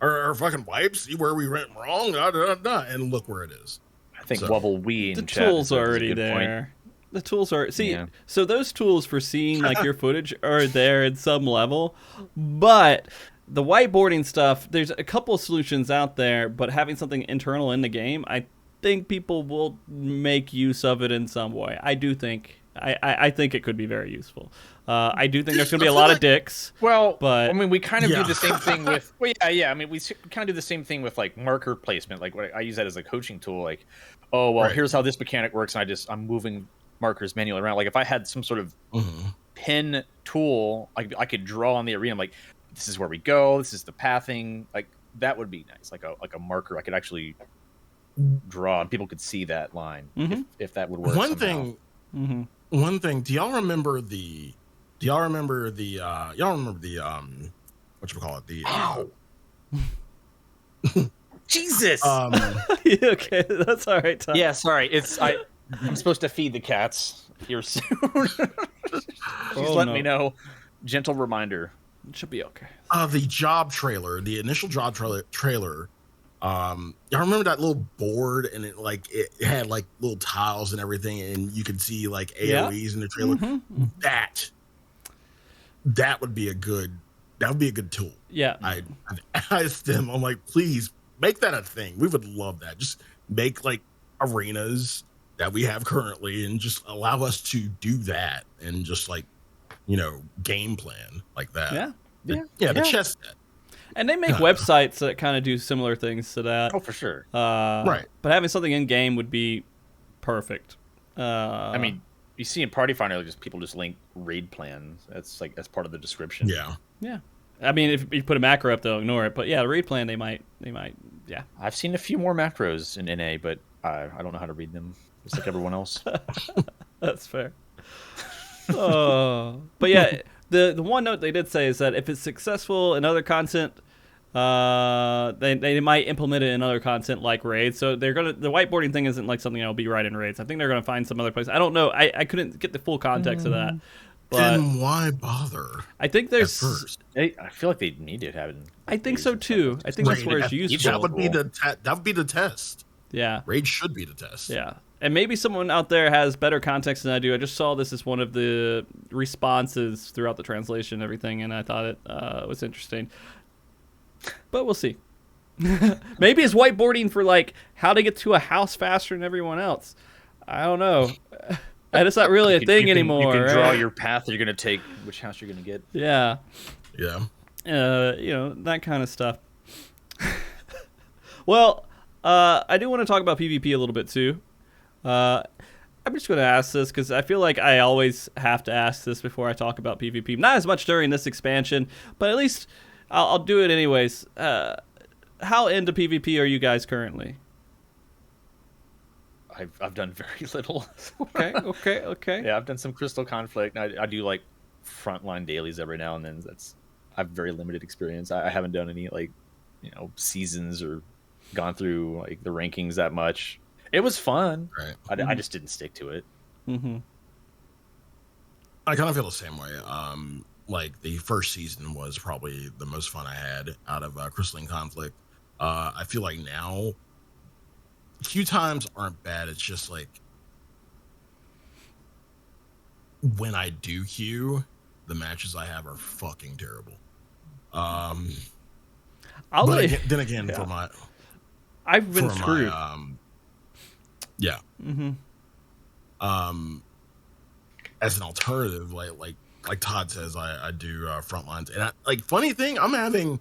our fucking wipes, see where we went wrong, and look where it is. I think level we in the tools are already there. Point. The tools are so those tools for seeing like your footage are there at some level, but the whiteboarding stuff, there's a couple of solutions out there, but having something internal in the game, I think people will make use of it in some way. I do think I think it could be very useful. I do think there's going to be a lot of dicks. Well, but I mean, we kind of do the same thing with. Well, yeah. I mean, we kind of do the same thing with like marker placement. Like, I use that as a coaching tool. Like, oh well, here's how this mechanic works, and I'm moving markers manually around. Like, if I had some sort of pin tool, I could draw on the arena. I'm like, this is where we go. This is the pathing. Like, that would be nice. Like a marker, I could actually draw, and people could see that line if that would work. One thing. Do y'all remember the? Y'all remember the whatchamacallit? Jesus. Okay, that's all right, Tom. Yeah, sorry. I'm supposed to feed the cats here soon. She's letting me know. Gentle reminder. It should be okay. The job trailer, the initial job trailer. I remember that little board, and it had like little tiles and everything, and you could see like AOE's in the trailer. Mm-hmm. That would be a good tool. Yeah. I asked them, I'm like, please make that a thing. We would love that. Just make like arenas that we have currently, and just allow us to do that, and just like, game plan like that. Yeah. The chess set. And they make websites that kind of do similar things to that. Oh, for sure. Right. But having something in game would be perfect. I mean, you see in Party Finder, people just link raid plans. That's part of the description. Yeah. Yeah. I mean, if you put a macro up, they'll ignore it. But yeah, the raid plan, they might. Yeah. I've seen a few more macros in NA, but I don't know how to read them. Just like everyone else. That's fair. But yeah, the one note they did say is that if it's successful in other content, they might implement it in other content like raids. So the whiteboarding thing isn't like something that'll be right in raids. I think they're gonna find some other place. I don't know. I couldn't get the full context of that. But then why bother? I think there's. First? I feel like they need to have it. I think so too. I think that's where it's useful. That would be the test. Yeah. Raid should be the test. Yeah. And maybe someone out there has better context than I do. I just saw this as one of the responses throughout the translation and everything, and I thought it was interesting. But we'll see. Maybe it's whiteboarding for like how to get to a house faster than everyone else. I don't know. And it's not really a thing anymore. You can draw your path that you're going to take, which house you're going to get. Yeah. Yeah. That kind of stuff. Well, I do want to talk about PvP a little bit too. I'm just going to ask this because I feel like I always have to ask this before I talk about PvP. Not as much during this expansion, but at least I'll do it anyways. How into PvP are you guys currently? I've done very little. Okay. Yeah, I've done some Crystal Conflict. I do like frontline dailies every now and then. I have very limited experience. I haven't done any seasons or gone through like the rankings that much. It was fun. Right. I just didn't stick to it. Mm-hmm. I kind of feel the same way. Like the first season was probably the most fun I had out of Crystalline Conflict. I feel like now queue times aren't bad. It's just like when I do queue, the matches I have are fucking terrible. Then again, for my, I've been screwed. Yeah. Mm-hmm. As an alternative, like Todd says, I do frontlines, and funny thing, I'm having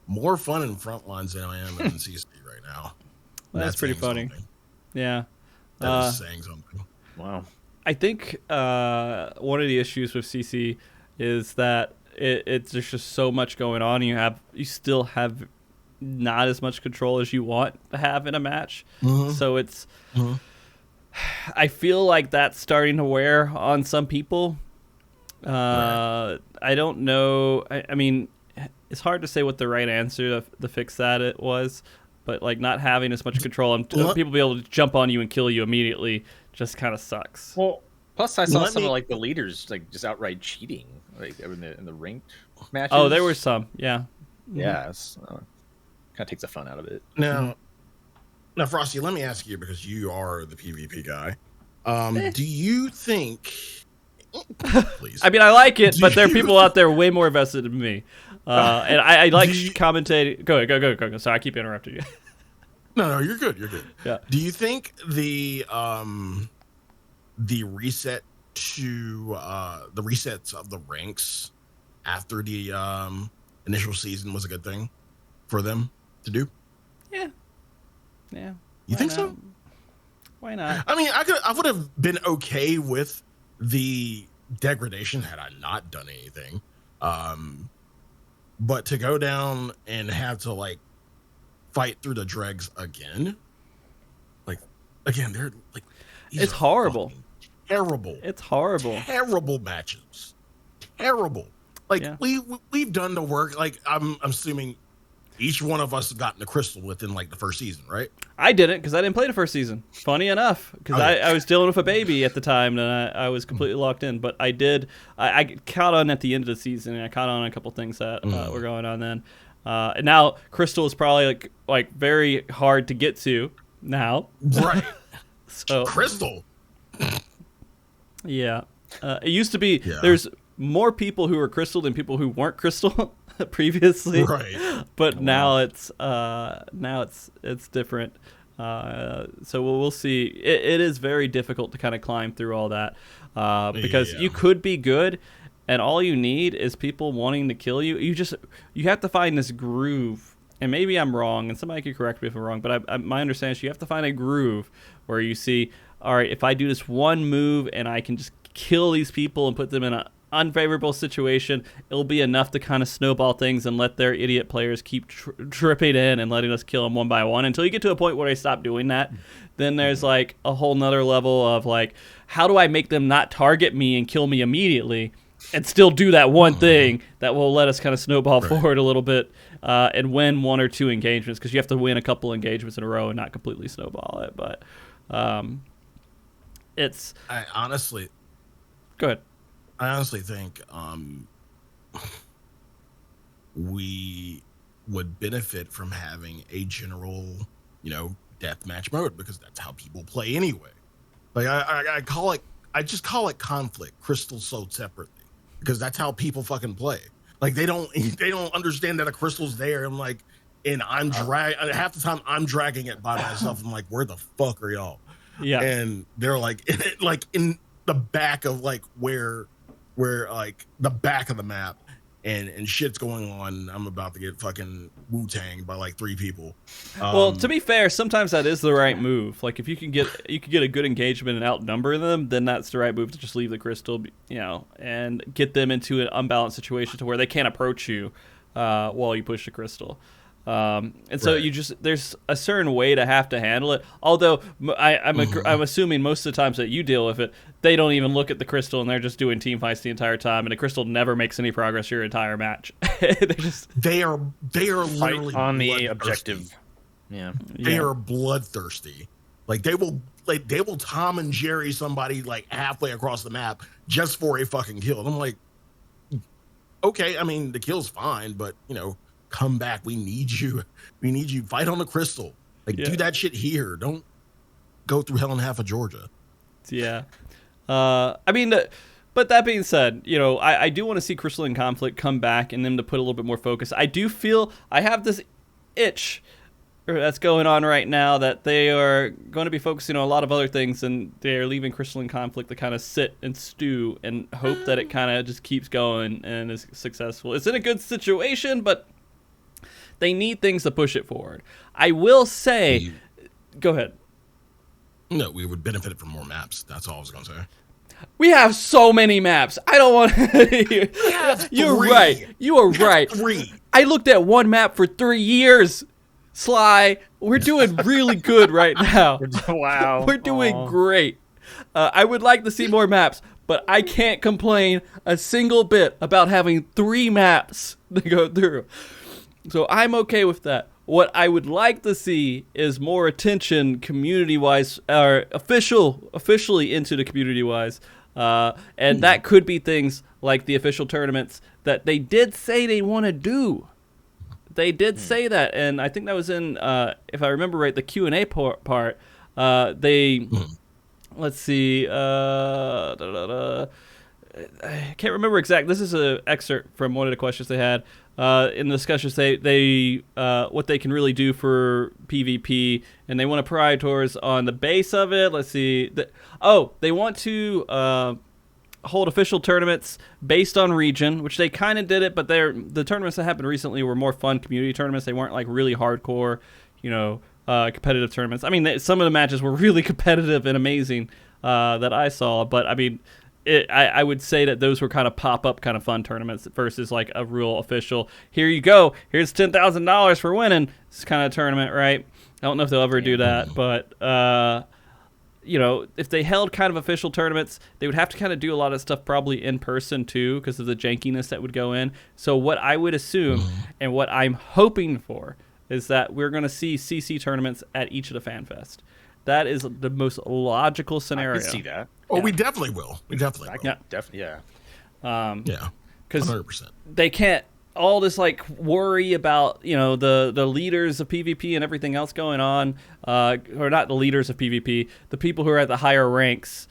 more fun in frontlines than I am in CC right now. Well, that's pretty funny. Something. Yeah. That is saying something. Wow. I think one of the issues with CC is that it's there's just so much going on. You still have not as much control as you want to have in a match. Mm-hmm. So it's. Mm-hmm. I feel like that's starting to wear on some people. Right. I don't know. I mean, it's hard to say what the right answer to fix that it was, but like not having as much control and people be able to jump on you and kill you immediately just kind of sucks. Well, plus I saw some of like the leaders like just outright cheating, like in the ranked matches. Oh, there were some, yeah. Yeah, it's, kind of takes the fun out of it. Now, Frosty, let me ask you, because you are the PvP guy. Do you think... Please. I mean, I like it, but there are people out there way more invested than me. And I like commentating... Go ahead. Sorry, I keep interrupting you. No, you're good. Yeah. Do you think the reset to... the resets of the ranks after the initial season was a good thing for them to do? Yeah. You think so? Why not? I mean, I would have been okay with the degradation had I not done anything. But to go down and have to like fight through the dregs again, they're like, it's horrible. Terrible. It's horrible. Terrible matches. Terrible. Like we've done the work. Like I'm assuming each one of us got in the crystal within like the first season, right? I didn't because I didn't play the first season. Funny enough, because I was dealing with a baby at the time and I was completely locked in. But I did. I caught on at the end of the season, and I caught on a couple things that were going on then. And now crystal is probably like very hard to get to now. Right. So crystal. Yeah. It used to be there's more people who were crystal than people who weren't crystal previously. Right. But now it's different. So we'll see. It is very difficult to kind of climb through all that because you could be good, and all you need is people wanting to kill you. You have to find this groove. And maybe I'm wrong, and somebody could correct me if I'm wrong, but my understanding is you have to find a groove where you see, all right, if I do this one move and I can just kill these people and put them in an unfavorable situation, it'll be enough to kind of snowball things and let their idiot players keep tripping in and letting us kill them one by one until you get to a point where they stop doing that. Then there's like a whole nother level of like, how do I make them not target me and kill me immediately and still do that one thing that will let us kind of snowball forward a little bit and win one or two engagements, because you have to win a couple engagements in a row and not completely snowball it. But I honestly think we would benefit from having a general, deathmatch mode, because that's how people play anyway. Like I just call it conflict, crystal sold separately, because that's how people fucking play. Like they don't understand that a crystal's there. I'm like, and I'm half the time I'm dragging it by myself. I'm like, where the fuck are y'all? Yeah. And they're like in the back of like where like the back of the map, and shit's going on. I'm about to get fucking Wu-Tang by like 3 people. Well, to be fair, sometimes that is the right move. Like if you can get a good engagement and outnumber them, then that's the right move to just leave the crystal, and get them into an unbalanced situation to where they can't approach you while you push the crystal. And so there's a certain way to have to handle it. Although I'm assuming most of the times that you deal with it, they don't even look at the crystal and they're just doing team fights the entire time, and the crystal never makes any progress your entire match. they are literally on the objective. Yeah, they are bloodthirsty. Like they will Tom and Jerry somebody like halfway across the map just for a fucking kill. And I'm like, okay, I mean the kill's fine, but come back. We need you. Fight on the crystal. Do that shit here. Don't go through hell and half of Georgia. Yeah. I mean, but that being said, I do want to see Crystalline Conflict come back and them to put a little bit more focus. I do feel I have this itch that's going on right now that they are going to be focusing on a lot of other things, and they're leaving Crystalline Conflict to kind of sit and stew and hope that it kind of just keeps going and is successful. It's in a good situation, but they need things to push it forward. I will say, go ahead. No, we would benefit from more maps. That's all I was going to say. We have so many maps. I don't want You're right. You are right. 3. I looked at one map for 3 years. Sly, we're doing really good right now. Wow. We're doing great. I would like to see more maps, but I can't complain a single bit about having 3 maps to go through. So I'm okay with that. What I would like to see is more attention community-wise, or officially into the community-wise. And that could be things like the official tournaments that they did say they want to do. They did say that, and I think that was in, if I remember right, the Q&A part. Let's see. I can't remember exactly. This is an excerpt from one of the questions they had. In the discussions, they what they can really do for PvP, and they want to prioritize on the base of it. Let's see. They want to hold official tournaments based on region, which they kind of did it, but the tournaments that happened recently were more fun community tournaments. They weren't like really hardcore, competitive tournaments. I mean, some of the matches were really competitive and amazing that I saw, but I mean, I would say that those were kind of pop-up kind of fun tournaments versus like a real official, here you go, here's $10,000 for winning this kind of tournament, right? I don't know if they'll ever do that, but if they held kind of official tournaments, they would have to kind of do a lot of stuff probably in person too because of the jankiness that would go in. So what I would assume and what I'm hoping for is that we're going to see CC tournaments at each of the Fan Fest. That is the most logical scenario. I can see that. Oh, yeah. We definitely will. We definitely will. Yeah, definitely. Yeah. Yeah. Because 100%. They can't all this like worry about the leaders of PvP and everything else going on, or not the leaders of PvP, the people who are at the higher ranks,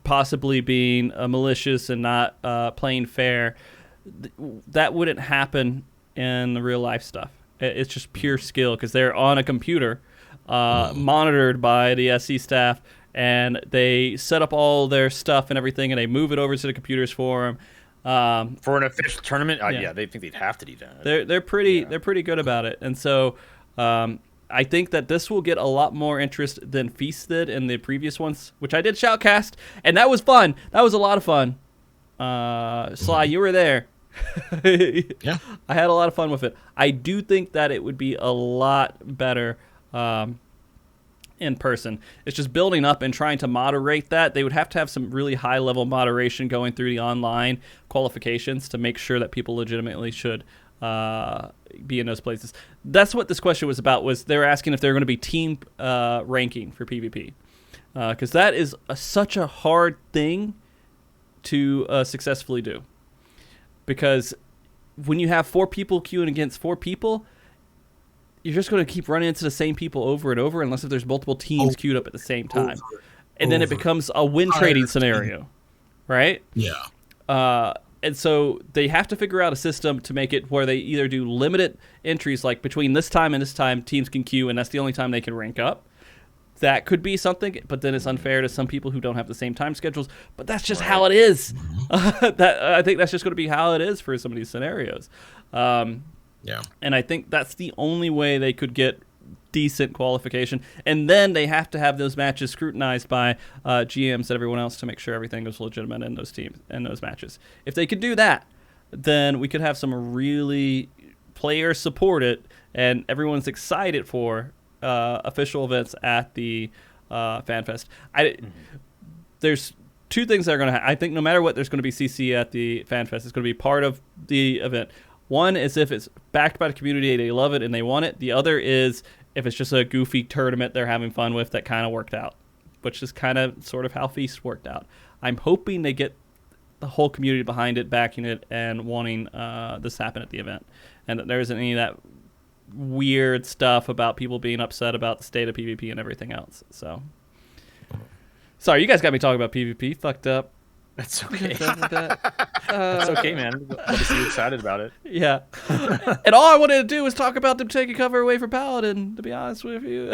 possibly being malicious and not playing fair. That wouldn't happen in the real life stuff. It's just pure skill because they're on a computer. Monitored by the SC staff, and they set up all their stuff and everything, and they move it over to the computers for them. For an official tournament, yeah, they think they'd have to do that. They're pretty good about it, and so I think that this will get a lot more interest than Feast did in the previous ones, which I did shoutcast, and that was fun. That was a lot of fun. Sly, you were there. Yeah, I had a lot of fun with it. I do think that it would be a lot better in person. It's just building up and trying to moderate that. They would have to have some really high level moderation going through the online qualifications to make sure that people legitimately should be in those places. That's what this question was about. Was they're asking if they're going to be team ranking for PvP, because that is such a hard thing to successfully do. Because when you have 4 people queuing against 4 people, you're just going to keep running into the same people over and over unless if there's multiple teams queued up at the same time. And then it becomes a win trading scenario, right? Yeah. And so they have to figure out a system to make it where they either do limited entries, like between this time and this time, teams can queue, and that's the only time they can rank up. That could be something, but then it's unfair to some people who don't have the same time schedules. But that's just how it is. I think that's just going to be how it is for some of these scenarios. Yeah. And I think that's the only way they could get decent qualification. And then they have to have those matches scrutinized by GMs and everyone else to make sure everything was legitimate in those teams and those matches. If they could do that, then we could have some really player supported and everyone's excited for official events at the FanFest. There's 2 things that are going to I think no matter what, there's going to be CC at the FanFest. It's going to be part of the event. One is if it's backed by the community, they love it and they want it. The other is if it's just a goofy tournament they're having fun with that kind of worked out, which is kind of sort of how Feast worked out. I'm hoping they get the whole community behind it, backing it, and wanting this to happen at the event. And that there isn't any of that weird stuff about people being upset about the state of PvP and everything else. So, sorry, you guys got me talking about PvP. Fucked up. That's okay. That's okay, man. Glad to see you excited about it. Yeah. And all I wanted to do was talk about them taking cover away from Paladin, to be honest with you.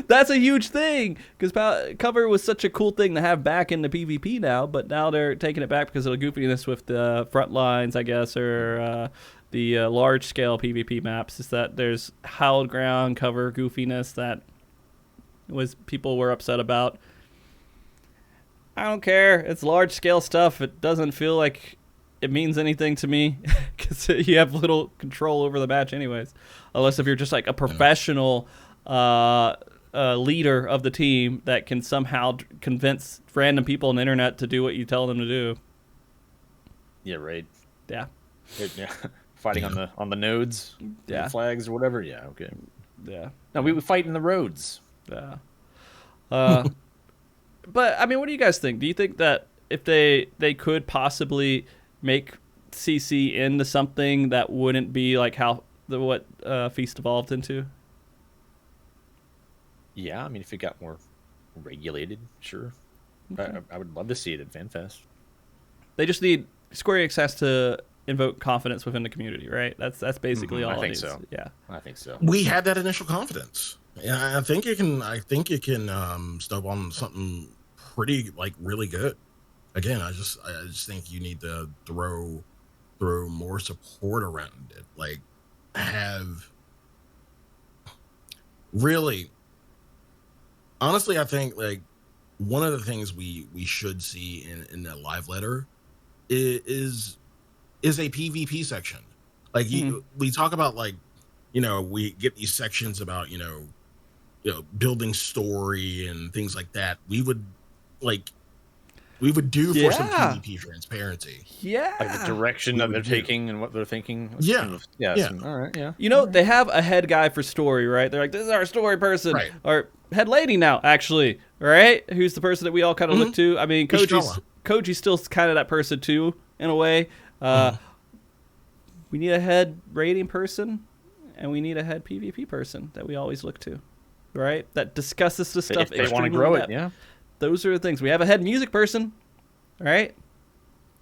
That's a huge thing, because cover was such a cool thing to have back in the PvP now, but now they're taking it back because of the goofiness with the front lines, I guess, or the large-scale PvP maps, is that there's hallowed ground cover goofiness that people were upset about. I don't care. It's large-scale stuff. It doesn't feel like it means anything to me because you have little control over the match anyways. Unless if you're just like a professional leader of the team that can somehow convince random people on the internet to do what you tell them to do. Yeah, right. Yeah. Yeah. Fighting on the nodes, flags or whatever. Yeah, okay. Yeah. No, we fight in the roads. Yeah. But I mean, what do you guys think? Do you think that if they could possibly make CC into something that wouldn't be like what Feast evolved into? Yeah, I mean, if it got more regulated, sure. Okay. I would love to see it at FanFest. They just need Square Enix has to invoke confidence within the community, right? That's basically all. I think so. Yeah, I think so. We had that initial confidence, and I think it can stub on something pretty really good. Again, I just think you need to throw more support around it. Like, have really, honestly, I think like one of the things we should see in that live letter is a PvP section. Like we talk about we get these sections about building story and things like that, we would do for some PvP transparency. Yeah. Like the direction that they're taking and what they're thinking. Yeah. All right, yeah. They have a head guy for story, right? They're like, this is our story person. Right. Or head lady now, actually, right? Who's the person that we all kind of look to. I mean, Koji's still kind of that person, too, in a way. We need a head rating person, and we need a head PvP person that we always look to, right? That discusses the stuff. If they want to grow it, yeah. Those are the things. We have a head music person, right?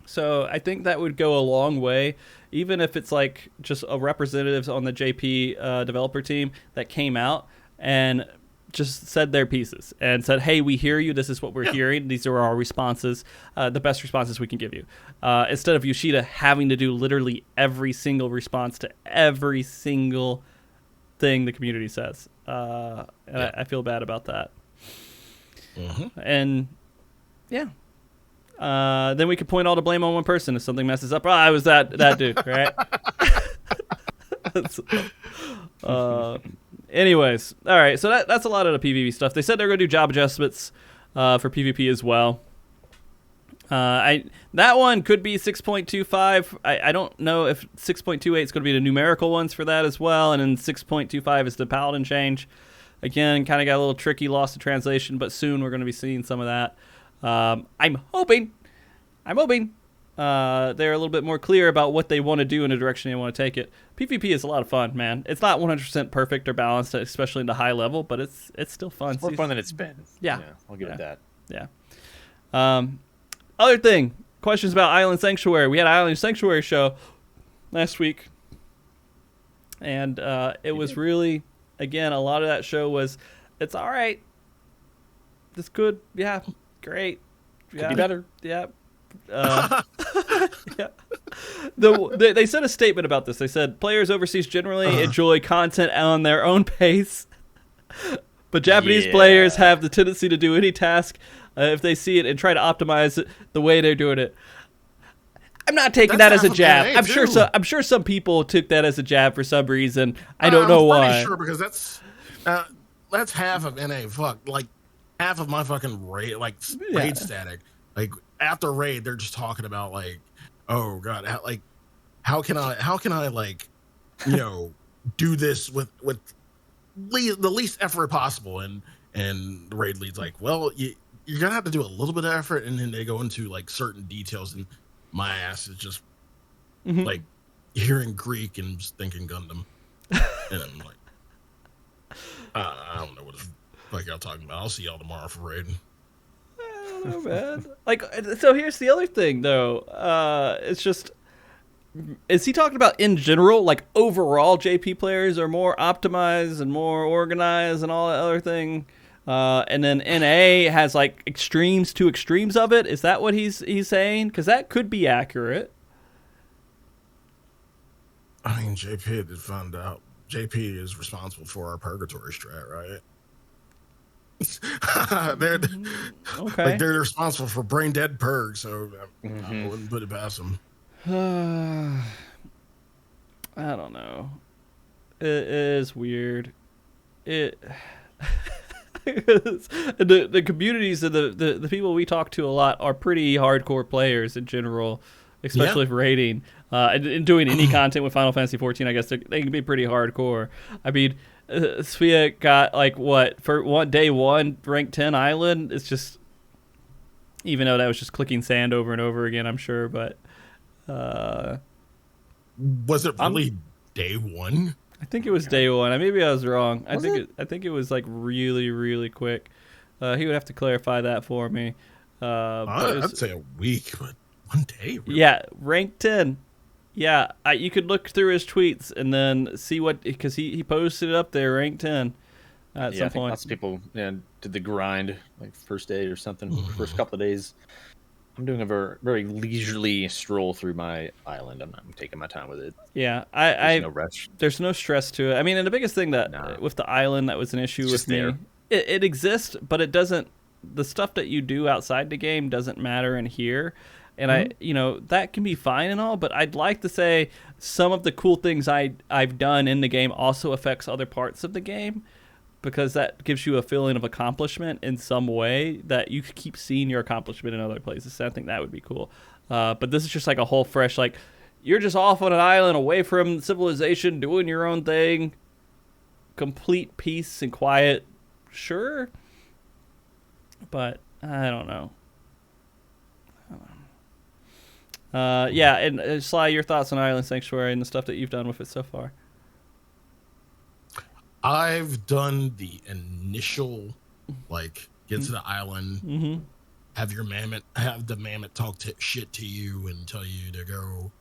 So I think that would go a long way, even if it's like just a representatives on the JP developer team that came out and just said their pieces and said, hey, we hear you. This is what we're hearing. These are our responses, the best responses we can give you. Instead of Yoshida having to do literally every single response to every single thing the community says. I feel bad about that. And then we could point all the blame on one person if something messes up. I was that dude, right? Anyways, all right. So that's a lot of the PvP stuff. They said they're going to do job adjustments for PvP as well. That one could be 6.25. I don't know if 6.28 is going to be the numerical ones for that as well, and then 6.25 is the Paladin change. Again, kind of got a little tricky, lost in translation, but soon we're going to be seeing some of that. I'm hoping they're a little bit more clear about what they want to do and the direction they want to take it. PvP is a lot of fun, man. It's not 100% perfect or balanced, especially in the high level, but it's still fun. It's more fun than it's been. Yeah. I'll give it that. Yeah. Other thing, questions about Island Sanctuary. We had an Island Sanctuary show last week, and it was really... Again, a lot of that show was, it's all right. It's good. Yeah. Great. Could be better. Yeah. Yeah. They said a statement about this. They said, players overseas generally enjoy content on their own pace, but Japanese players have the tendency to do any task if they see it and try to optimize it the way they're doing it. I'm not taking that as a jab. I'm sure some people took that as a jab for some reason. I don't know why. I'm sure because that's half of NA. Fuck, like half of my fucking raid, raid static. Like after raid, they're just talking about like, oh god, how can I like, do this with the least effort possible? And the raid lead's like, well, you're gonna have to do a little bit of effort, and then they go into like certain details and. My ass is just like hearing Greek and just thinking Gundam, and I'm like, I don't know what the fuck y'all talking about. I'll see y'all tomorrow for raiding. I don't know, man. Like, so here's the other thing, though. It's just, is he talking about in general, like overall JP players are more optimized and more organized and all that other thing? And then NA has like extremes to extremes of it. Is that what he's saying? Because that could be accurate. I mean, JP did find out. JP is responsible for our purgatory strat, right? They're responsible for brain dead purg, so I wouldn't put it past them. I don't know. It is weird. The communities and the people we talk to a lot are pretty hardcore players in general, especially for raiding and doing any content with Final Fantasy 14. I guess they can be pretty hardcore. I mean, Sophia got like what for day one rank 10 island. It's just, even though that was just clicking sand over and over again, I'm sure, but was it really day one? I think it was day one. Maybe I was wrong. I think it was like really, really quick. He would have to clarify that for me. I'd say a week, but one day. Really? Yeah, rank 10. Yeah, you could look through his tweets and then see what, because he posted it up there, rank 10 at some point. Lots of people did the grind like first day or something, first couple of days. I'm doing a very, very leisurely stroll through my island. I'm taking my time with it. Yeah, there's no rush. There's no stress to it. I mean, and the biggest thing that with the island that was an issue with me, it exists, but it doesn't. The stuff that you do outside the game doesn't matter in here, and that can be fine and all. But I'd like to say some of the cool things I've done in the game also affects other parts of the game. because that gives you a feeling of accomplishment in some way that you keep seeing your accomplishment in other places. So I think that would be cool. But this is just like a whole fresh, like, you're just off on an island away from civilization, doing your own thing, complete peace and quiet. Sure. But I don't know. Yeah, and Sly, your thoughts on Island Sanctuary and the stuff that you've done with it so far? I've done the initial, like, get to the island, have the mammoth talk shit to you and tell you to go,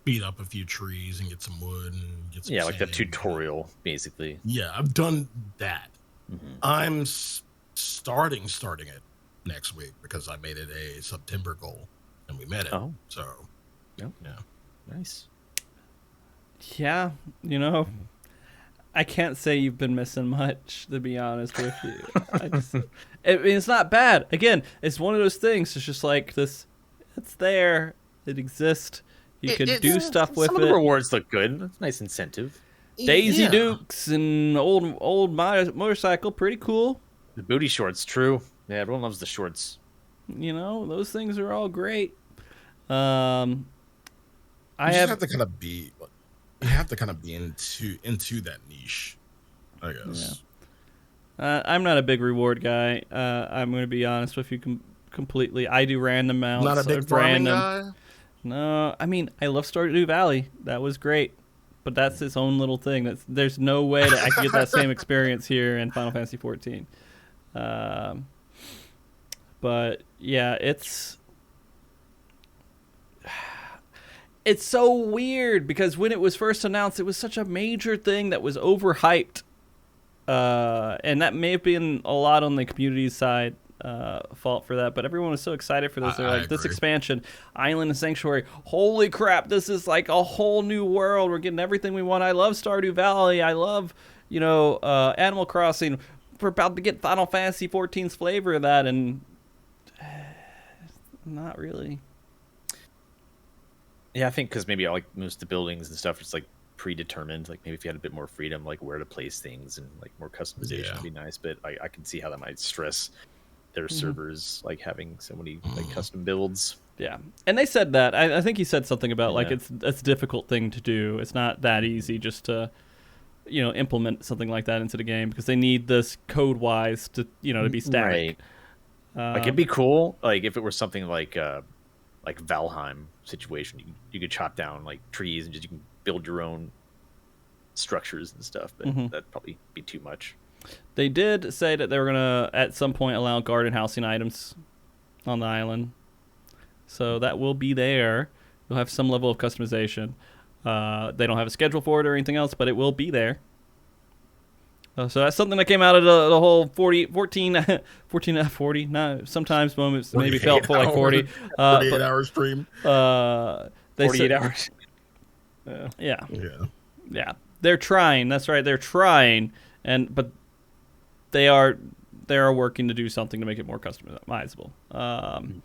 beat up a few trees and get some wood and get some like the sand. tutorial, basically. Yeah, I've done that. I'm starting it next week because I made it a September goal and we met it. Oh, so yeah, nice. Yeah, I can't say you've been missing much, to be honest with you. I mean, it's not bad. Again, it's one of those things. It's just like this. It's there. It exists. You can do stuff with it. Some of the rewards look good. That's a nice incentive. Daisy Dukes and old motorcycle, pretty cool. The booty shorts, true. Yeah, everyone loves the shorts. Those things are all great. You have to kind of be into that niche, I guess. Yeah. I'm not a big reward guy. I'm going to be honest with you completely. I do random amounts. Not a big farming guy? No, I mean, I love Stardew Valley. That was great. But that's its own little thing. There's no way that I can get that same experience here in Final Fantasy 14. But yeah, it's so weird because when it was first announced, it was such a major thing that was overhyped. And that may have been a lot on the community side fault for that, but everyone was so excited for this. They're like, this expansion, Island and Sanctuary, holy crap, this is like a whole new world. We're getting everything we want. I love Stardew Valley. I love, Animal Crossing. We're about to get Final Fantasy 14's flavor of that, and not really. Yeah, I think because maybe like most of the buildings and stuff is like predetermined. Like maybe if you had a bit more freedom, like where to place things and like more customization would be nice. But I can see how that might stress their servers, like having so many like custom builds. Yeah, and they said that. I think he said something about like it's a difficult thing to do. It's not that easy just to implement something like that into the game because they need this code wise to to be static. Right. Like it'd be cool like if it were something like Valheim situation. You could chop down like trees and just you can build your own structures and stuff, but that'd probably be too much. They did say that they were gonna at some point allow garden housing items on the island, so that will be there. You'll have some level of customization. They don't have a schedule for it or anything else, but it will be there. So that's something that came out of the whole 14 at 40. No, sometimes moments maybe felt for like 40. 48 hour stream. 48 hours. Yeah. They're trying. That's right. They're trying, but they are working to do something to make it more customizable. And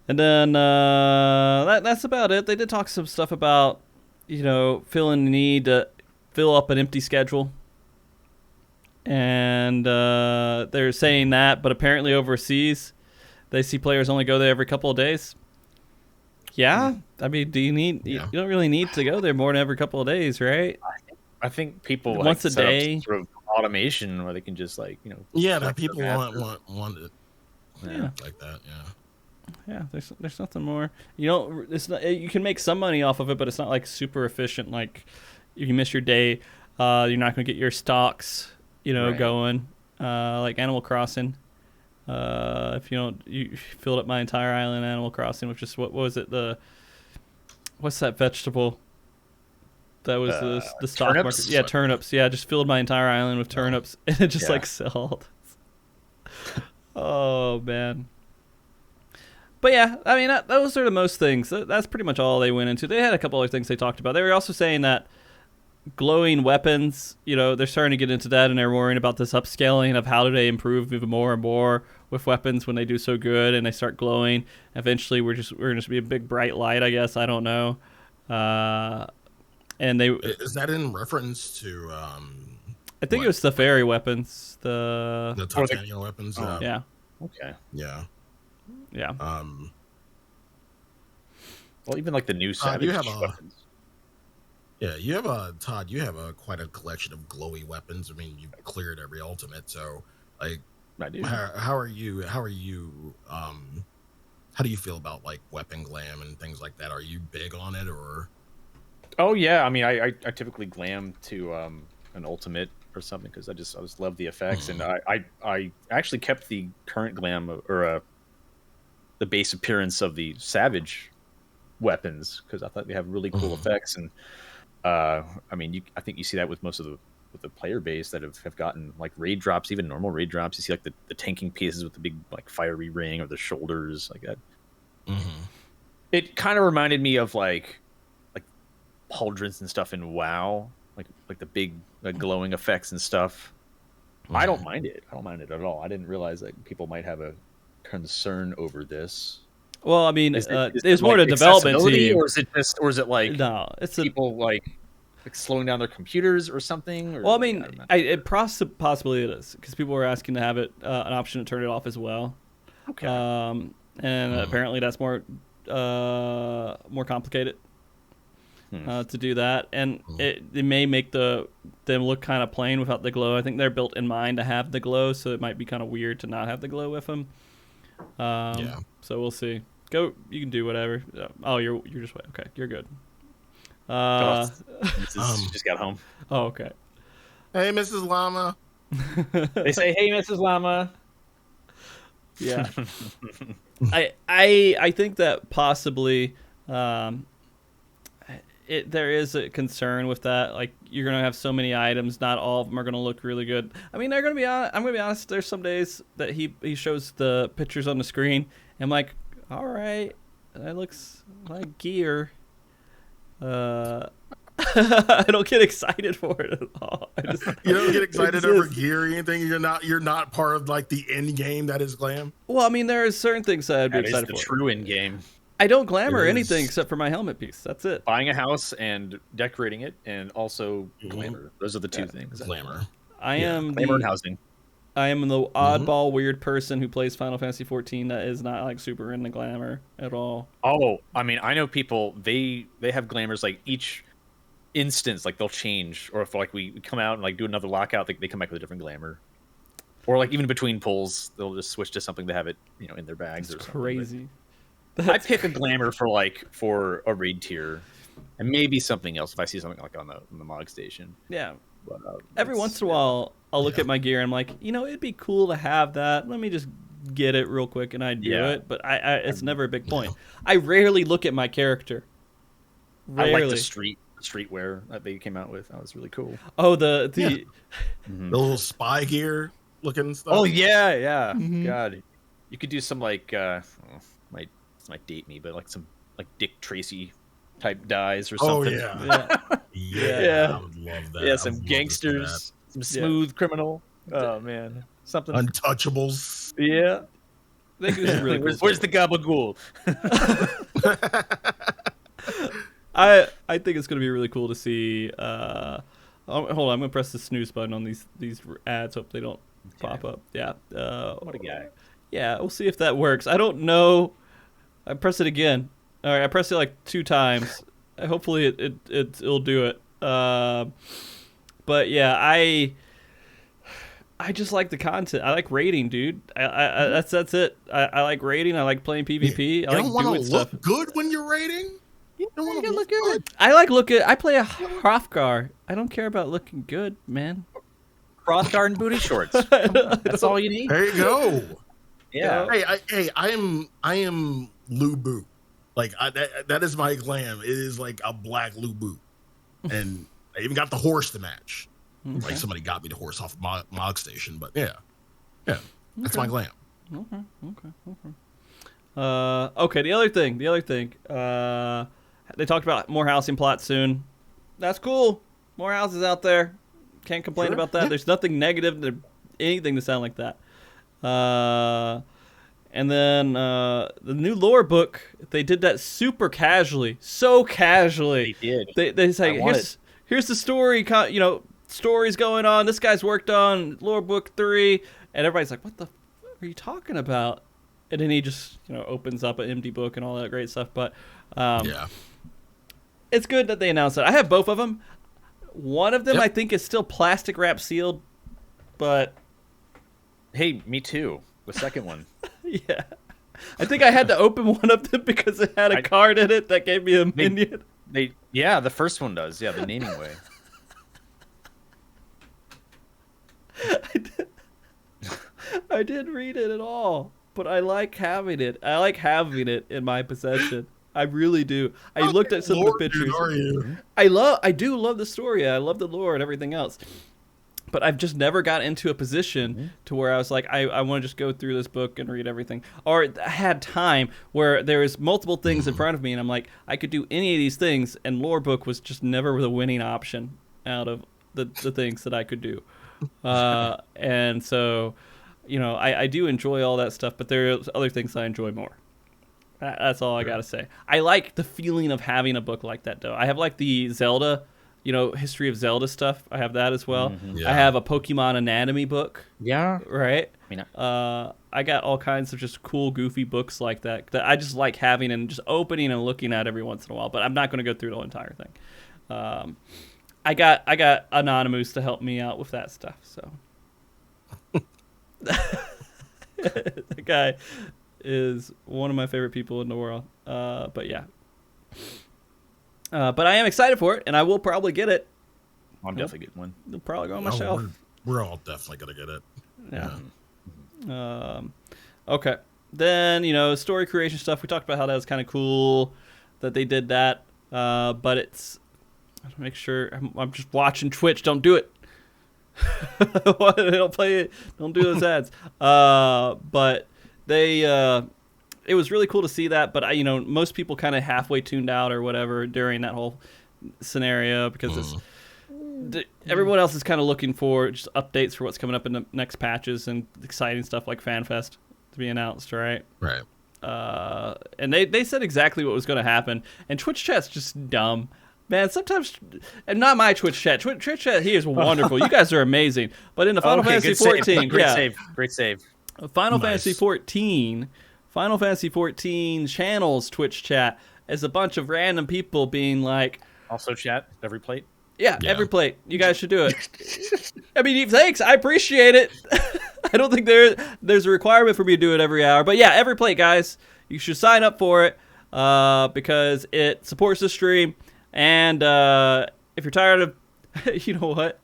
then that's about it. They did talk some stuff about feeling the need to fill up an empty schedule. And they're saying that, but apparently overseas, they see players only go there every couple of days. Yeah, I mean, do you need? You don't really need to go there more than every couple of days, right? I think people once a day, sort of automation where they can just like Yeah, that people want it. Yeah, like that. Yeah, there's nothing more. It's not. You can make some money off of it, but it's not like super efficient. Like if you miss your day, you're not going to get your stocks. Going like Animal Crossing. If you filled up my entire island Animal Crossing with just what was it? What's that vegetable? That was the stock turnips? market. Yeah, turnips. Yeah, I just filled my entire island with turnips, and it just like sold. Oh man. But yeah, I mean those are the most things. That's pretty much all they went into. They had a couple other things they talked about. They were also saying that glowing weapons, they're starting to get into that, and they're worrying about this upscaling of how do they improve even more and more with weapons when they do so good and they start glowing. Eventually, we're going to be a big bright light, I guess. I don't know. And they is that in reference to I think it was the fairy weapons. The titanium weapons. Yeah. Okay. Yeah. Yeah. Well, even like the new savage weapons. Yeah, Todd. You have quite a collection of glowy weapons. I mean, you cleared every ultimate, so like, I do. How are you? How do you feel about like weapon glam and things like that? Are you big on it or? Oh yeah, I mean, I typically glam to an ultimate or something because I just love the effects, and I actually kept the current glam or the base appearance of the savage weapons because I thought they have really cool effects, and I mean, I think you see that with most of the player base that have gotten like raid drops, even normal raid drops. You see like the tanking pieces with the big like fiery ring or the shoulders like that. It kind of reminded me of like pauldrons and stuff in WoW, like the big glowing effects and stuff. I don't mind it. I don't mind it at all. I didn't realize that people might have a concern over this. Well, I mean, there's more to development team, or is it like no? It's people like slowing down their computers or something. Or, well, I mean, possibly it is because people were asking to have it an option to turn it off as well. Okay. And apparently that's more complicated to do that, and it may make them look kind of plain without the glow. I think they're built in mind to have the glow, so it might be kind of weird to not have the glow with them. Yeah. So we'll see. Go. You can do whatever. Oh, you're just wait. Okay, you're good. Just got home. Oh, okay. Hey, Mrs. Llama. They say, "Hey, Mrs. Llama." Yeah. I think that possibly there is a concern with that. Like, you're gonna have so many items, not all of them are gonna look really good. I mean, I'm gonna be honest. There's some days that he shows the pictures on the screen, and I'm like, all right, that looks like gear. I don't get excited for it at all. You don't get excited over gear or anything. You're not part of like the end game that is glam. Well, I mean, there are certain things that I'd be excited for. That is the true end game. I don't glamour anything except for my helmet piece. That's it. Buying a house and decorating it, and also glamour. Those are the two things. Glamour. Glamour and housing. I am the oddball weird person who plays Final Fantasy 14 that is not like super into glamour at all. Oh, I mean, I know people, they have glamours like each instance, like they'll change, or if like we come out and like do another lockout, they come back with a different glamour. Or like even between pulls, they'll just switch to something to have it, in their bags. That's or something. Crazy. I pick a glamour for a raid tier, and maybe something else if I see something like on the Mog station. Yeah. But, every once in a while, I'll look at my gear and I'm like, it'd be cool to have that. Let me just get it real quick and I do it. But it's never a big point. I rarely look at my character. Rarely. I like the streetwear that they came out with. That was really cool. Oh, the little spy gear looking stuff. Oh yeah. God, you could do some like might date me, but like some like Dick Tracy type dyes or something. Yeah. I would love that. Yeah, some gangsters, some smooth criminal. Oh man, something. Untouchables. Yeah. I think it was really cool. Where's the gabagool? I think it's gonna be really cool to see. Hold on, I'm gonna press the snooze button on these ads. Hope they don't pop up. Yeah. What a guy. Yeah, we'll see if that works. I don't know. I press it again. All right, I pressed it like 2 times. Hopefully it'll do it. But yeah, I just like the content. I like raiding, dude. That's it. I like raiding. I like playing PvP. I like don't want to stuff. look good when you're raiding. You don't want to look good. I play a Hrothgar. I don't care about looking good, man. Hrothgar and booty shorts. That's all you need. There you go. Yeah. I am Lubu. Like that is my glam. It is like a black Lubu, and I even got the horse to match. Okay. Like somebody got me the horse off Mog Station, but yeah, that's my glam. Okay. The other thing. They talked about more housing plots soon. That's cool. More houses out there. Can't complain about that. Yeah. There's nothing negative, anything to sound like that. And then the new lore book, they did that super casually, so casually. They did. They say here's the story, stories going on. This guy's worked on lore book 3, and everybody's like, what the are you talking about? And then he just, opens up an empty book and all that great stuff. But it's good that they announced it. I have both of them. One of them I think is still plastic wrap sealed, but hey, me too. The second one. Yeah. I think I had to open one of them because it had a card in it that gave me a minion. The first one does. Yeah, the naming way. I didn't read it at all, but I like having it. I like having it in my possession. I really do. I looked at some of the pictures. Dude, are you? I do love the story. I love the lore and everything else. But I've just never got into a position to where I was like, I want to just go through this book and read everything. Or I had time where there was multiple things in front of me, and I'm like, I could do any of these things, and lore book was just never the winning option out of the things that I could do. And so, I do enjoy all that stuff, but there's other things I enjoy more. That's all I got to say. I like the feeling of having a book like that, though. I have like the Zelda, history of Zelda stuff. I have that as well. Yeah. I have a Pokemon anatomy book. Yeah. Right? I got all kinds of just cool, goofy books like that I just like having and just opening and looking at every once in a while, but I'm not going to go through the whole entire thing. I got Anonymous to help me out with that stuff, so. The guy is one of my favorite people in the world. But yeah. But I am excited for it, and I will probably get it. I'm definitely getting one. It'll probably go on my shelf. We're all definitely gonna get it. Yeah. Okay. Then, story creation stuff. We talked about how that was kind of cool that they did that. But it's, I have to make sure I'm just watching Twitch. Don't do it. Don't play it. Don't do those ads. But they, it was really cool to see that. But most people kind of halfway tuned out or whatever during that whole scenario because everyone else is kind of looking for just updates for what's coming up in the next patches and exciting stuff like FanFest to be announced, right? Right. And they said exactly what was going to happen. And Twitch chat's just dumb. Man, sometimes, and not my Twitch chat. Twitch chat, he is wonderful. You guys are amazing. But in the Final Fantasy 14, Great save. Final Fantasy 14 channels Twitch chat is a bunch of random people being like, also chat every plate. Yeah, every plate. You guys should do it. I mean, thanks. I appreciate it. I don't think there's a requirement for me to do it every hour. But yeah, every plate, guys. You should sign up for it because it supports the stream. And if you're tired of, you know what?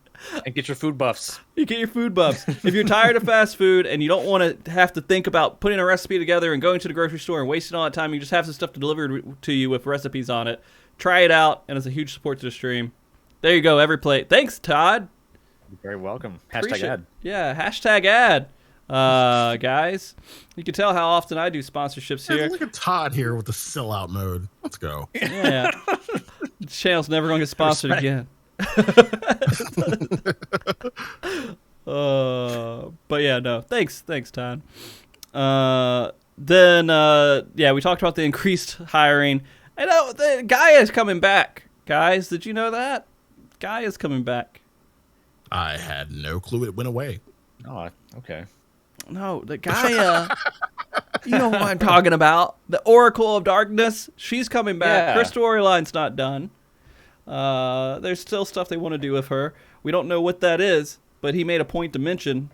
And get your food buffs. You get your food buffs. If you're tired of fast food and you don't want to have to think about putting a recipe together and going to the grocery store and wasting all that time, you just have some stuff delivered to you with recipes on it. Try it out, and it's a huge support to the stream. There you go, every plate. Thanks, Todd. You're very welcome. Hashtag ad. Yeah, hashtag ad. Guys, you can tell how often I do sponsorships here. Look at Todd here with the sellout mode. Let's go. Yeah. The channel's never going to get sponsored again. But yeah, no. Thanks, Todd. Then we talked about the increased hiring. I know the guy is coming back. Guys, did you know that? Guy is coming back. I had no clue it went away. Oh, okay. No, the guy, you know what I'm talking about. The Oracle of Darkness, she's coming back. Her storyline's not done. There's still stuff they want to do with her. We don't know what that is, but he made a point to mention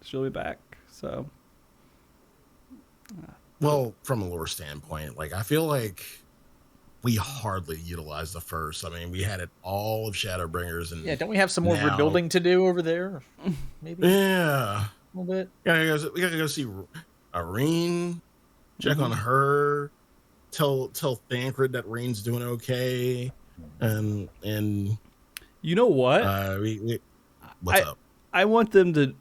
she'll be back. So, well, from a lore standpoint, like I feel like we hardly utilized the first. I mean, we had it all of Shadowbringers, and don't we have some more rebuilding to do over there? Maybe. Yeah. A little bit. We gotta go see Irene, check on her, tell Thancred that Reen's doing okay, and you know what? What's up? I want them to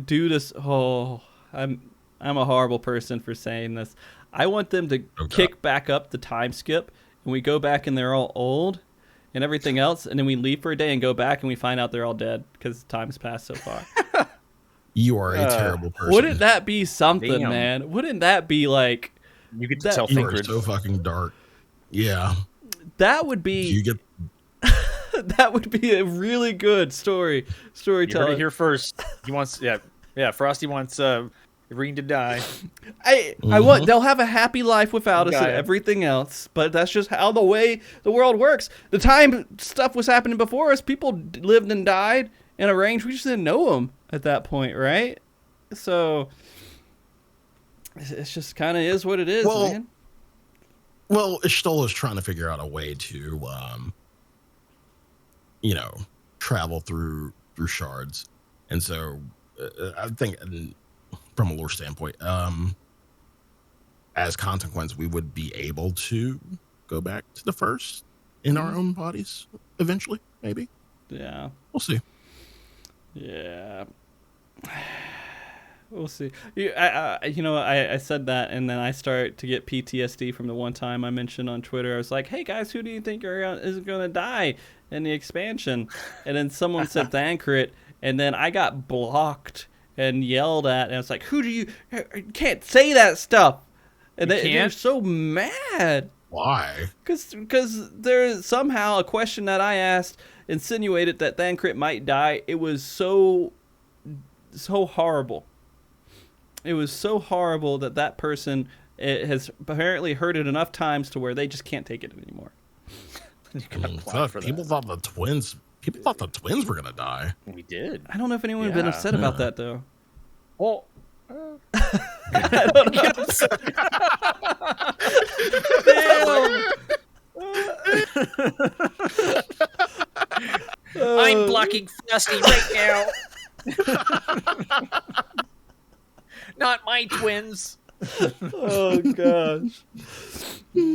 do this. Oh, I'm a horrible person for saying this. I want them to kick back up the time skip, and we go back and they're all old and everything else, and then we leave for a day and go back and we find out they're all dead because time's passed so far. You are a terrible person. Wouldn't that be something, man? Wouldn't that be like... You get to tell You are Thancred. so fucking dark. Yeah. That would be... You get... That would be a really good storytelling. You heard it here first. He wants, yeah. Frosty wants Irene to die. I want. They'll have a happy life without us and Gaia. everything else, but that's just how the way the world works. The time stuff was happening before us, people lived and died in a range we just didn't know them at that point, right? So it's just kind of is what it is, man. Well, Ishtola is trying to figure out a way to, travel through shards, and so I think, from a lore standpoint, as consequence, we would be able to go back to the first in our own bodies eventually. Maybe. Yeah. We'll see. Yeah. We'll see. I said that, and then I start to get PTSD from the one time I mentioned on Twitter. I was like, "Hey guys, who do you think is going to die in the expansion?" And then someone said Thancred, and then I got blocked and yelled at, and it's like, "Who do you can't say that stuff?" And they're so mad. Why? Because there's somehow a question that I asked insinuated that Thancred might die. It was so horrible. It was so horrible that person has apparently heard it enough times to where they just can't take it anymore. People thought the twins were gonna die. We did. I don't know if anyone had been upset about that though. Well, I don't know. I'm blocking Frosty right now. Not my twins. Oh gosh.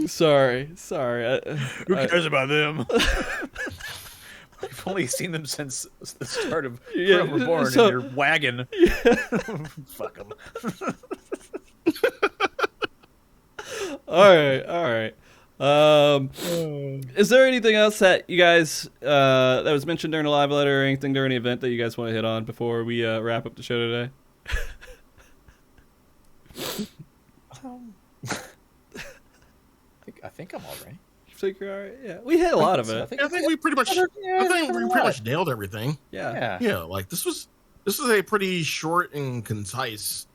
Sorry. Who cares about them? We've only seen them since the start of From Reborn in your wagon. Yeah. Fuck them. All right. Is there anything else that you guys that was mentioned during the live letter or anything during the event that you guys want to hit on before we wrap up the show today? I think I'm all right. You think you're all right? Yeah, we hit a lot of it. I think we pretty much nailed everything. Yeah. Like this is a pretty short and concise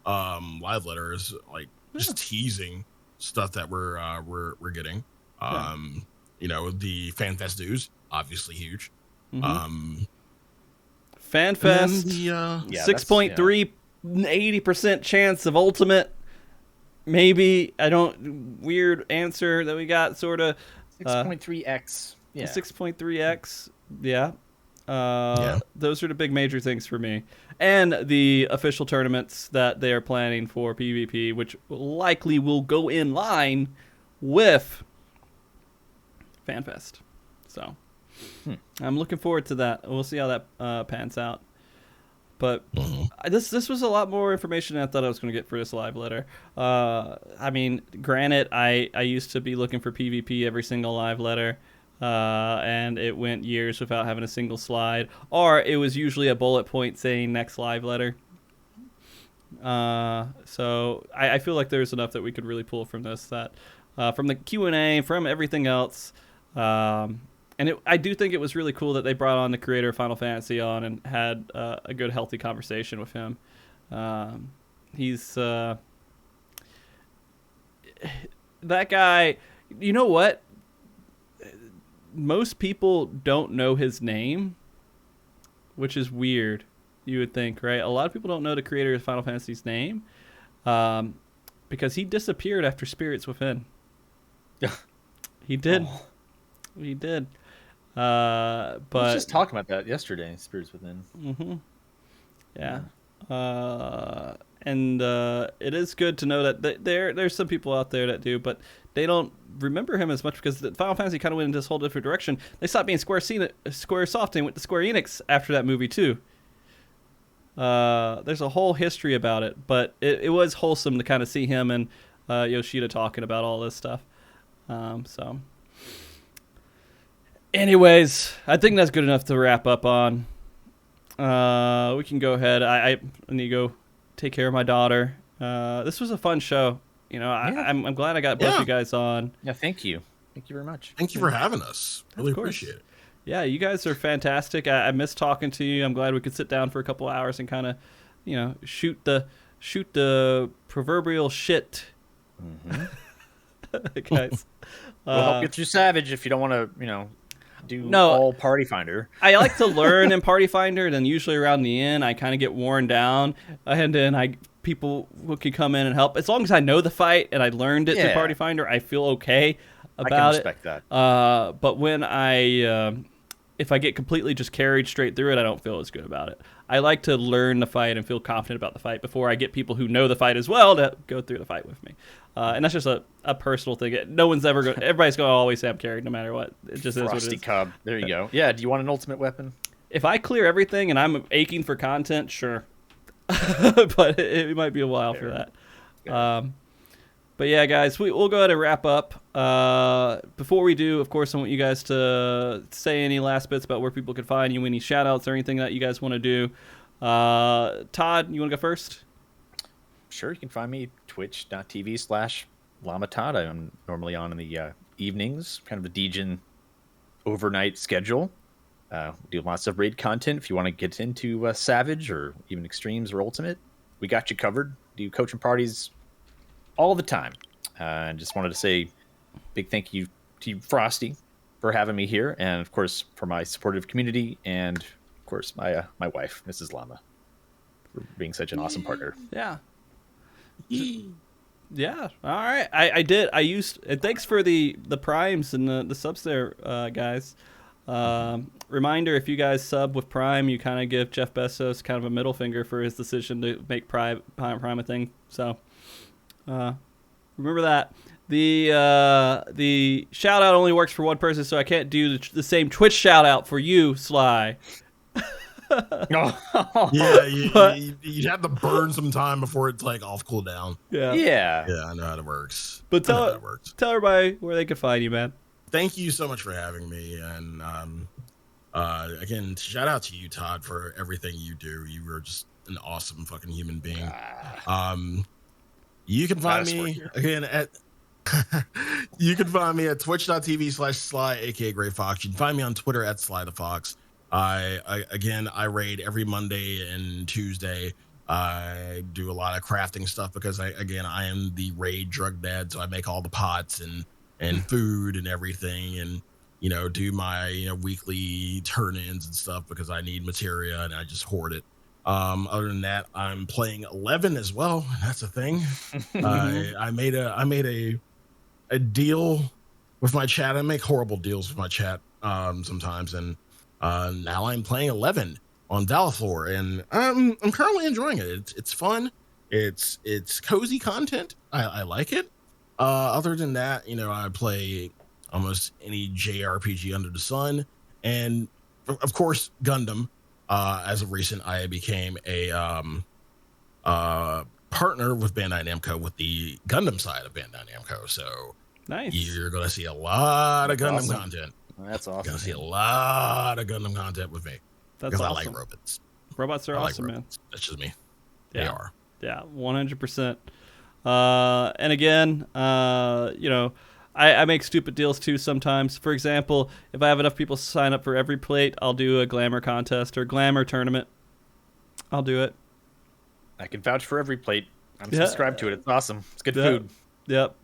live letter. Is like just teasing stuff that we're getting. The FanFest news, obviously huge. FanFest, 6.3, 80% chance of ultimate. Maybe weird answer that we got, sort of 6.3x. Yeah, 6.3x. Yeah. Those are the big major things for me, and the official tournaments that they are planning for PvP, which likely will go in line with FanFest. So I'm looking forward to that. We'll see how that pans out. But this was a lot more information than I thought I was going to get for this live letter. I mean, granted, I used to be looking for PvP every single live letter, and it went years without having a single slide, or it was usually a bullet point saying next live letter. So I feel like there's enough that we could really pull from this, that from the Q&A, from everything else. And I do think it was really cool that they brought on the creator of Final Fantasy on and had a good, healthy conversation with him. He's that guy. You know what? Most people don't know his name, which is weird. You would think, right? A lot of people don't know the creator of Final Fantasy's name, because he disappeared after Spirits Within. He did. Oh. He did. But I was just talking about that yesterday. Spirits Within. Mm-hmm. Yeah. And it is good to know that there's some people out there that do, but they don't remember him as much because the Final Fantasy kind of went in this whole different direction. They stopped being Squaresoft and went to Square Enix after that movie too. There's a whole history about it, but it was wholesome to kind of see him and Yoshida talking about all this stuff. So. Anyways, I think that's good enough to wrap up on. We can go ahead. I need to go take care of my daughter. This was a fun show. I'm glad I got both you guys on. Yeah, thank you. Thank you very much. Thank you for having us. Really appreciate it. Yeah, you guys are fantastic. I miss talking to you. I'm glad we could sit down for a couple hours and kind of, shoot the proverbial shit. Guys. We'll help get through Savage if you don't want to, do all Party Finder. I like to learn in Party Finder, and then usually around the end, I kind of get worn down, and then people who can come in and help. As long as I know the fight and I learned it through Party Finder, I feel okay about it. I can respect that. But when if I get completely just carried straight through it, I don't feel as good about it. I like to learn the fight and feel confident about the fight before I get people who know the fight as well to go through the fight with me. And that's just a personal thing. No one's ever going. Everybody's going to always say I'm carried no matter what. It just Frosty is what it is. Cub. There you go. Yeah. Do you want an ultimate weapon? If I clear everything and I'm aching for content, sure. But it might be a while for that. But yeah, guys, we'll go ahead and wrap up. Before we do, of course, I want you guys to say any last bits about where people can find you, any shout-outs or anything that you guys want to do. Todd, you want to go first? Sure, you can find me twitch.tv/Llamatodd. I'm normally on in the evenings, kind of a Degen overnight schedule. Do lots of raid content. If you want to get into Savage or even Extremes or Ultimate, we got you covered. Do coaching parties all the time. And just wanted to say big thank you to you, Frosty, for having me here, and of course for my supportive community, and of course my wife, Mrs. Llama, for being such an awesome partner. Yeah. Yeah. All right. I did. I used. And thanks for the primes and the subs there, guys. Reminder: if you guys sub with Prime, you kind of give Jeff Bezos kind of a middle finger for his decision to make Prime a thing. So. Remember that. The shout out only works for one person, so I can't do the same Twitch shout out for you, Sly. Yeah, you have to burn some time before it's like off cooldown. Yeah. I know how it works. But tell everybody where they can find you, man. Thank you so much for having me, and again, shout out to you, Todd, for everything you do. You were just an awesome fucking human being. You can find me again at twitch.tv/Sly, aka Grey Fox. You can find me on Twitter at SlyakaGreyFox. I raid every Monday and Tuesday. I do a lot of crafting stuff because I am the raid drug dad, so I make all the pots and food and everything, and do my weekly turn-ins and stuff because I need materia and I just hoard it. Other than that, I'm playing 11 as well. That's a thing. I made a deal with my chat. I make horrible deals with my chat sometimes, and now I'm playing 11 on Valaflor, and I'm currently enjoying it. It's fun. It's cozy content. I like it. Other than that, I play almost any JRPG under the sun, and of course Gundam. As of recent, I became a partner with Bandai Namco with the Gundam side of Bandai Namco. So nice. You're going to see a lot of Gundam content. That's awesome. You're going to see a lot of Gundam content with me. That's because awesome. I like robots. Robots are awesome, man. That's just me. Yeah. They are. Yeah, 100%. And again, I make stupid deals too sometimes. For example, if I have enough people sign up for every plate, I'll do a glamour contest or glamour tournament. I'll do it. I can vouch for every plate. I'm subscribed to it. It's awesome. It's good food. Yep.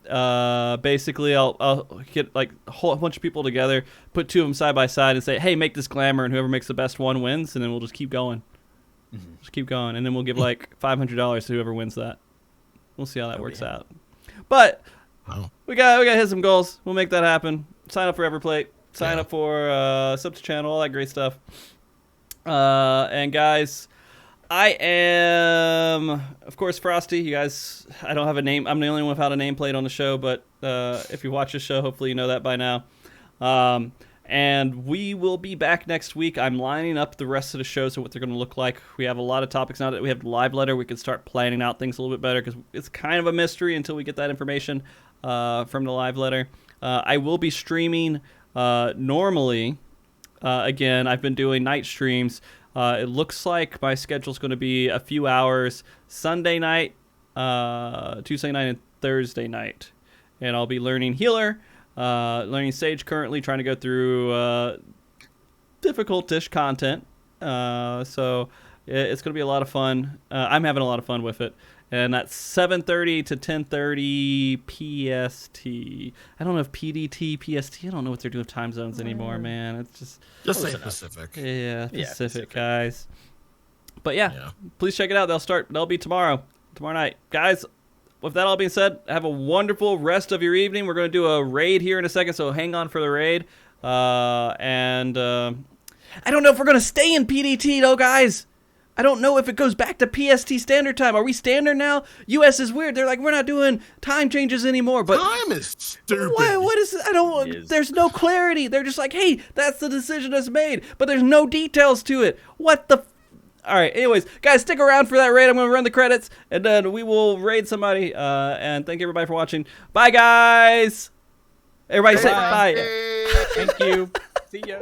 Basically, I'll get like a whole bunch of people together, put two of them side by side, and say, "Hey, make this glamour," and whoever makes the best one wins, and then we'll just keep going. Just keep going, and then we'll give like $500 to whoever wins that. We'll see how that works out. But we got to hit some goals. We'll make that happen. Sign up for Everplate. Sign up for sub to channel, all that great stuff. And guys, I am, of course, Frosty. You guys, I don't have a name. I'm the only one without a nameplate on the show, but if you watch the show, hopefully you know that by now. And we will be back next week. I'm lining up the rest of the shows and what they're going to look like. We have a lot of topics now that we have the live letter. We can start planning out things a little bit better because it's kind of a mystery until we get that information from the live letter. I will be streaming normally. Again, I've been doing night streams. It looks like my schedule is going to be a few hours Sunday night, Tuesday night, and Thursday night. And I'll be learning Healer, learning Sage currently, trying to go through difficult-ish content. So it's going to be a lot of fun. I'm having a lot of fun with it. And that's 7:30 to 10:30 PST. I don't know if PDT, PST. I don't know what they're doing with time zones anymore, man. It's just say Pacific. Yeah, Pacific, guys. But yeah, please check it out. They'll be tomorrow night, guys. With that all being said, have a wonderful rest of your evening. We're going to do a raid here in a second, so hang on for the raid. I don't know if we're going to stay in PDT though, guys. I don't know if it goes back to PST standard time. Are we standard now? US is weird. They're like, we're not doing time changes anymore. But time is stupid. What is it? There's no clarity. They're just like, hey, that's the decision that's made. But there's no details to it. What the all right, anyways, guys, stick around for that raid. I'm going to run the credits, and then we will raid somebody. And thank you, everybody, for watching. Bye, guys. Everybody say bye. Thank you. See ya.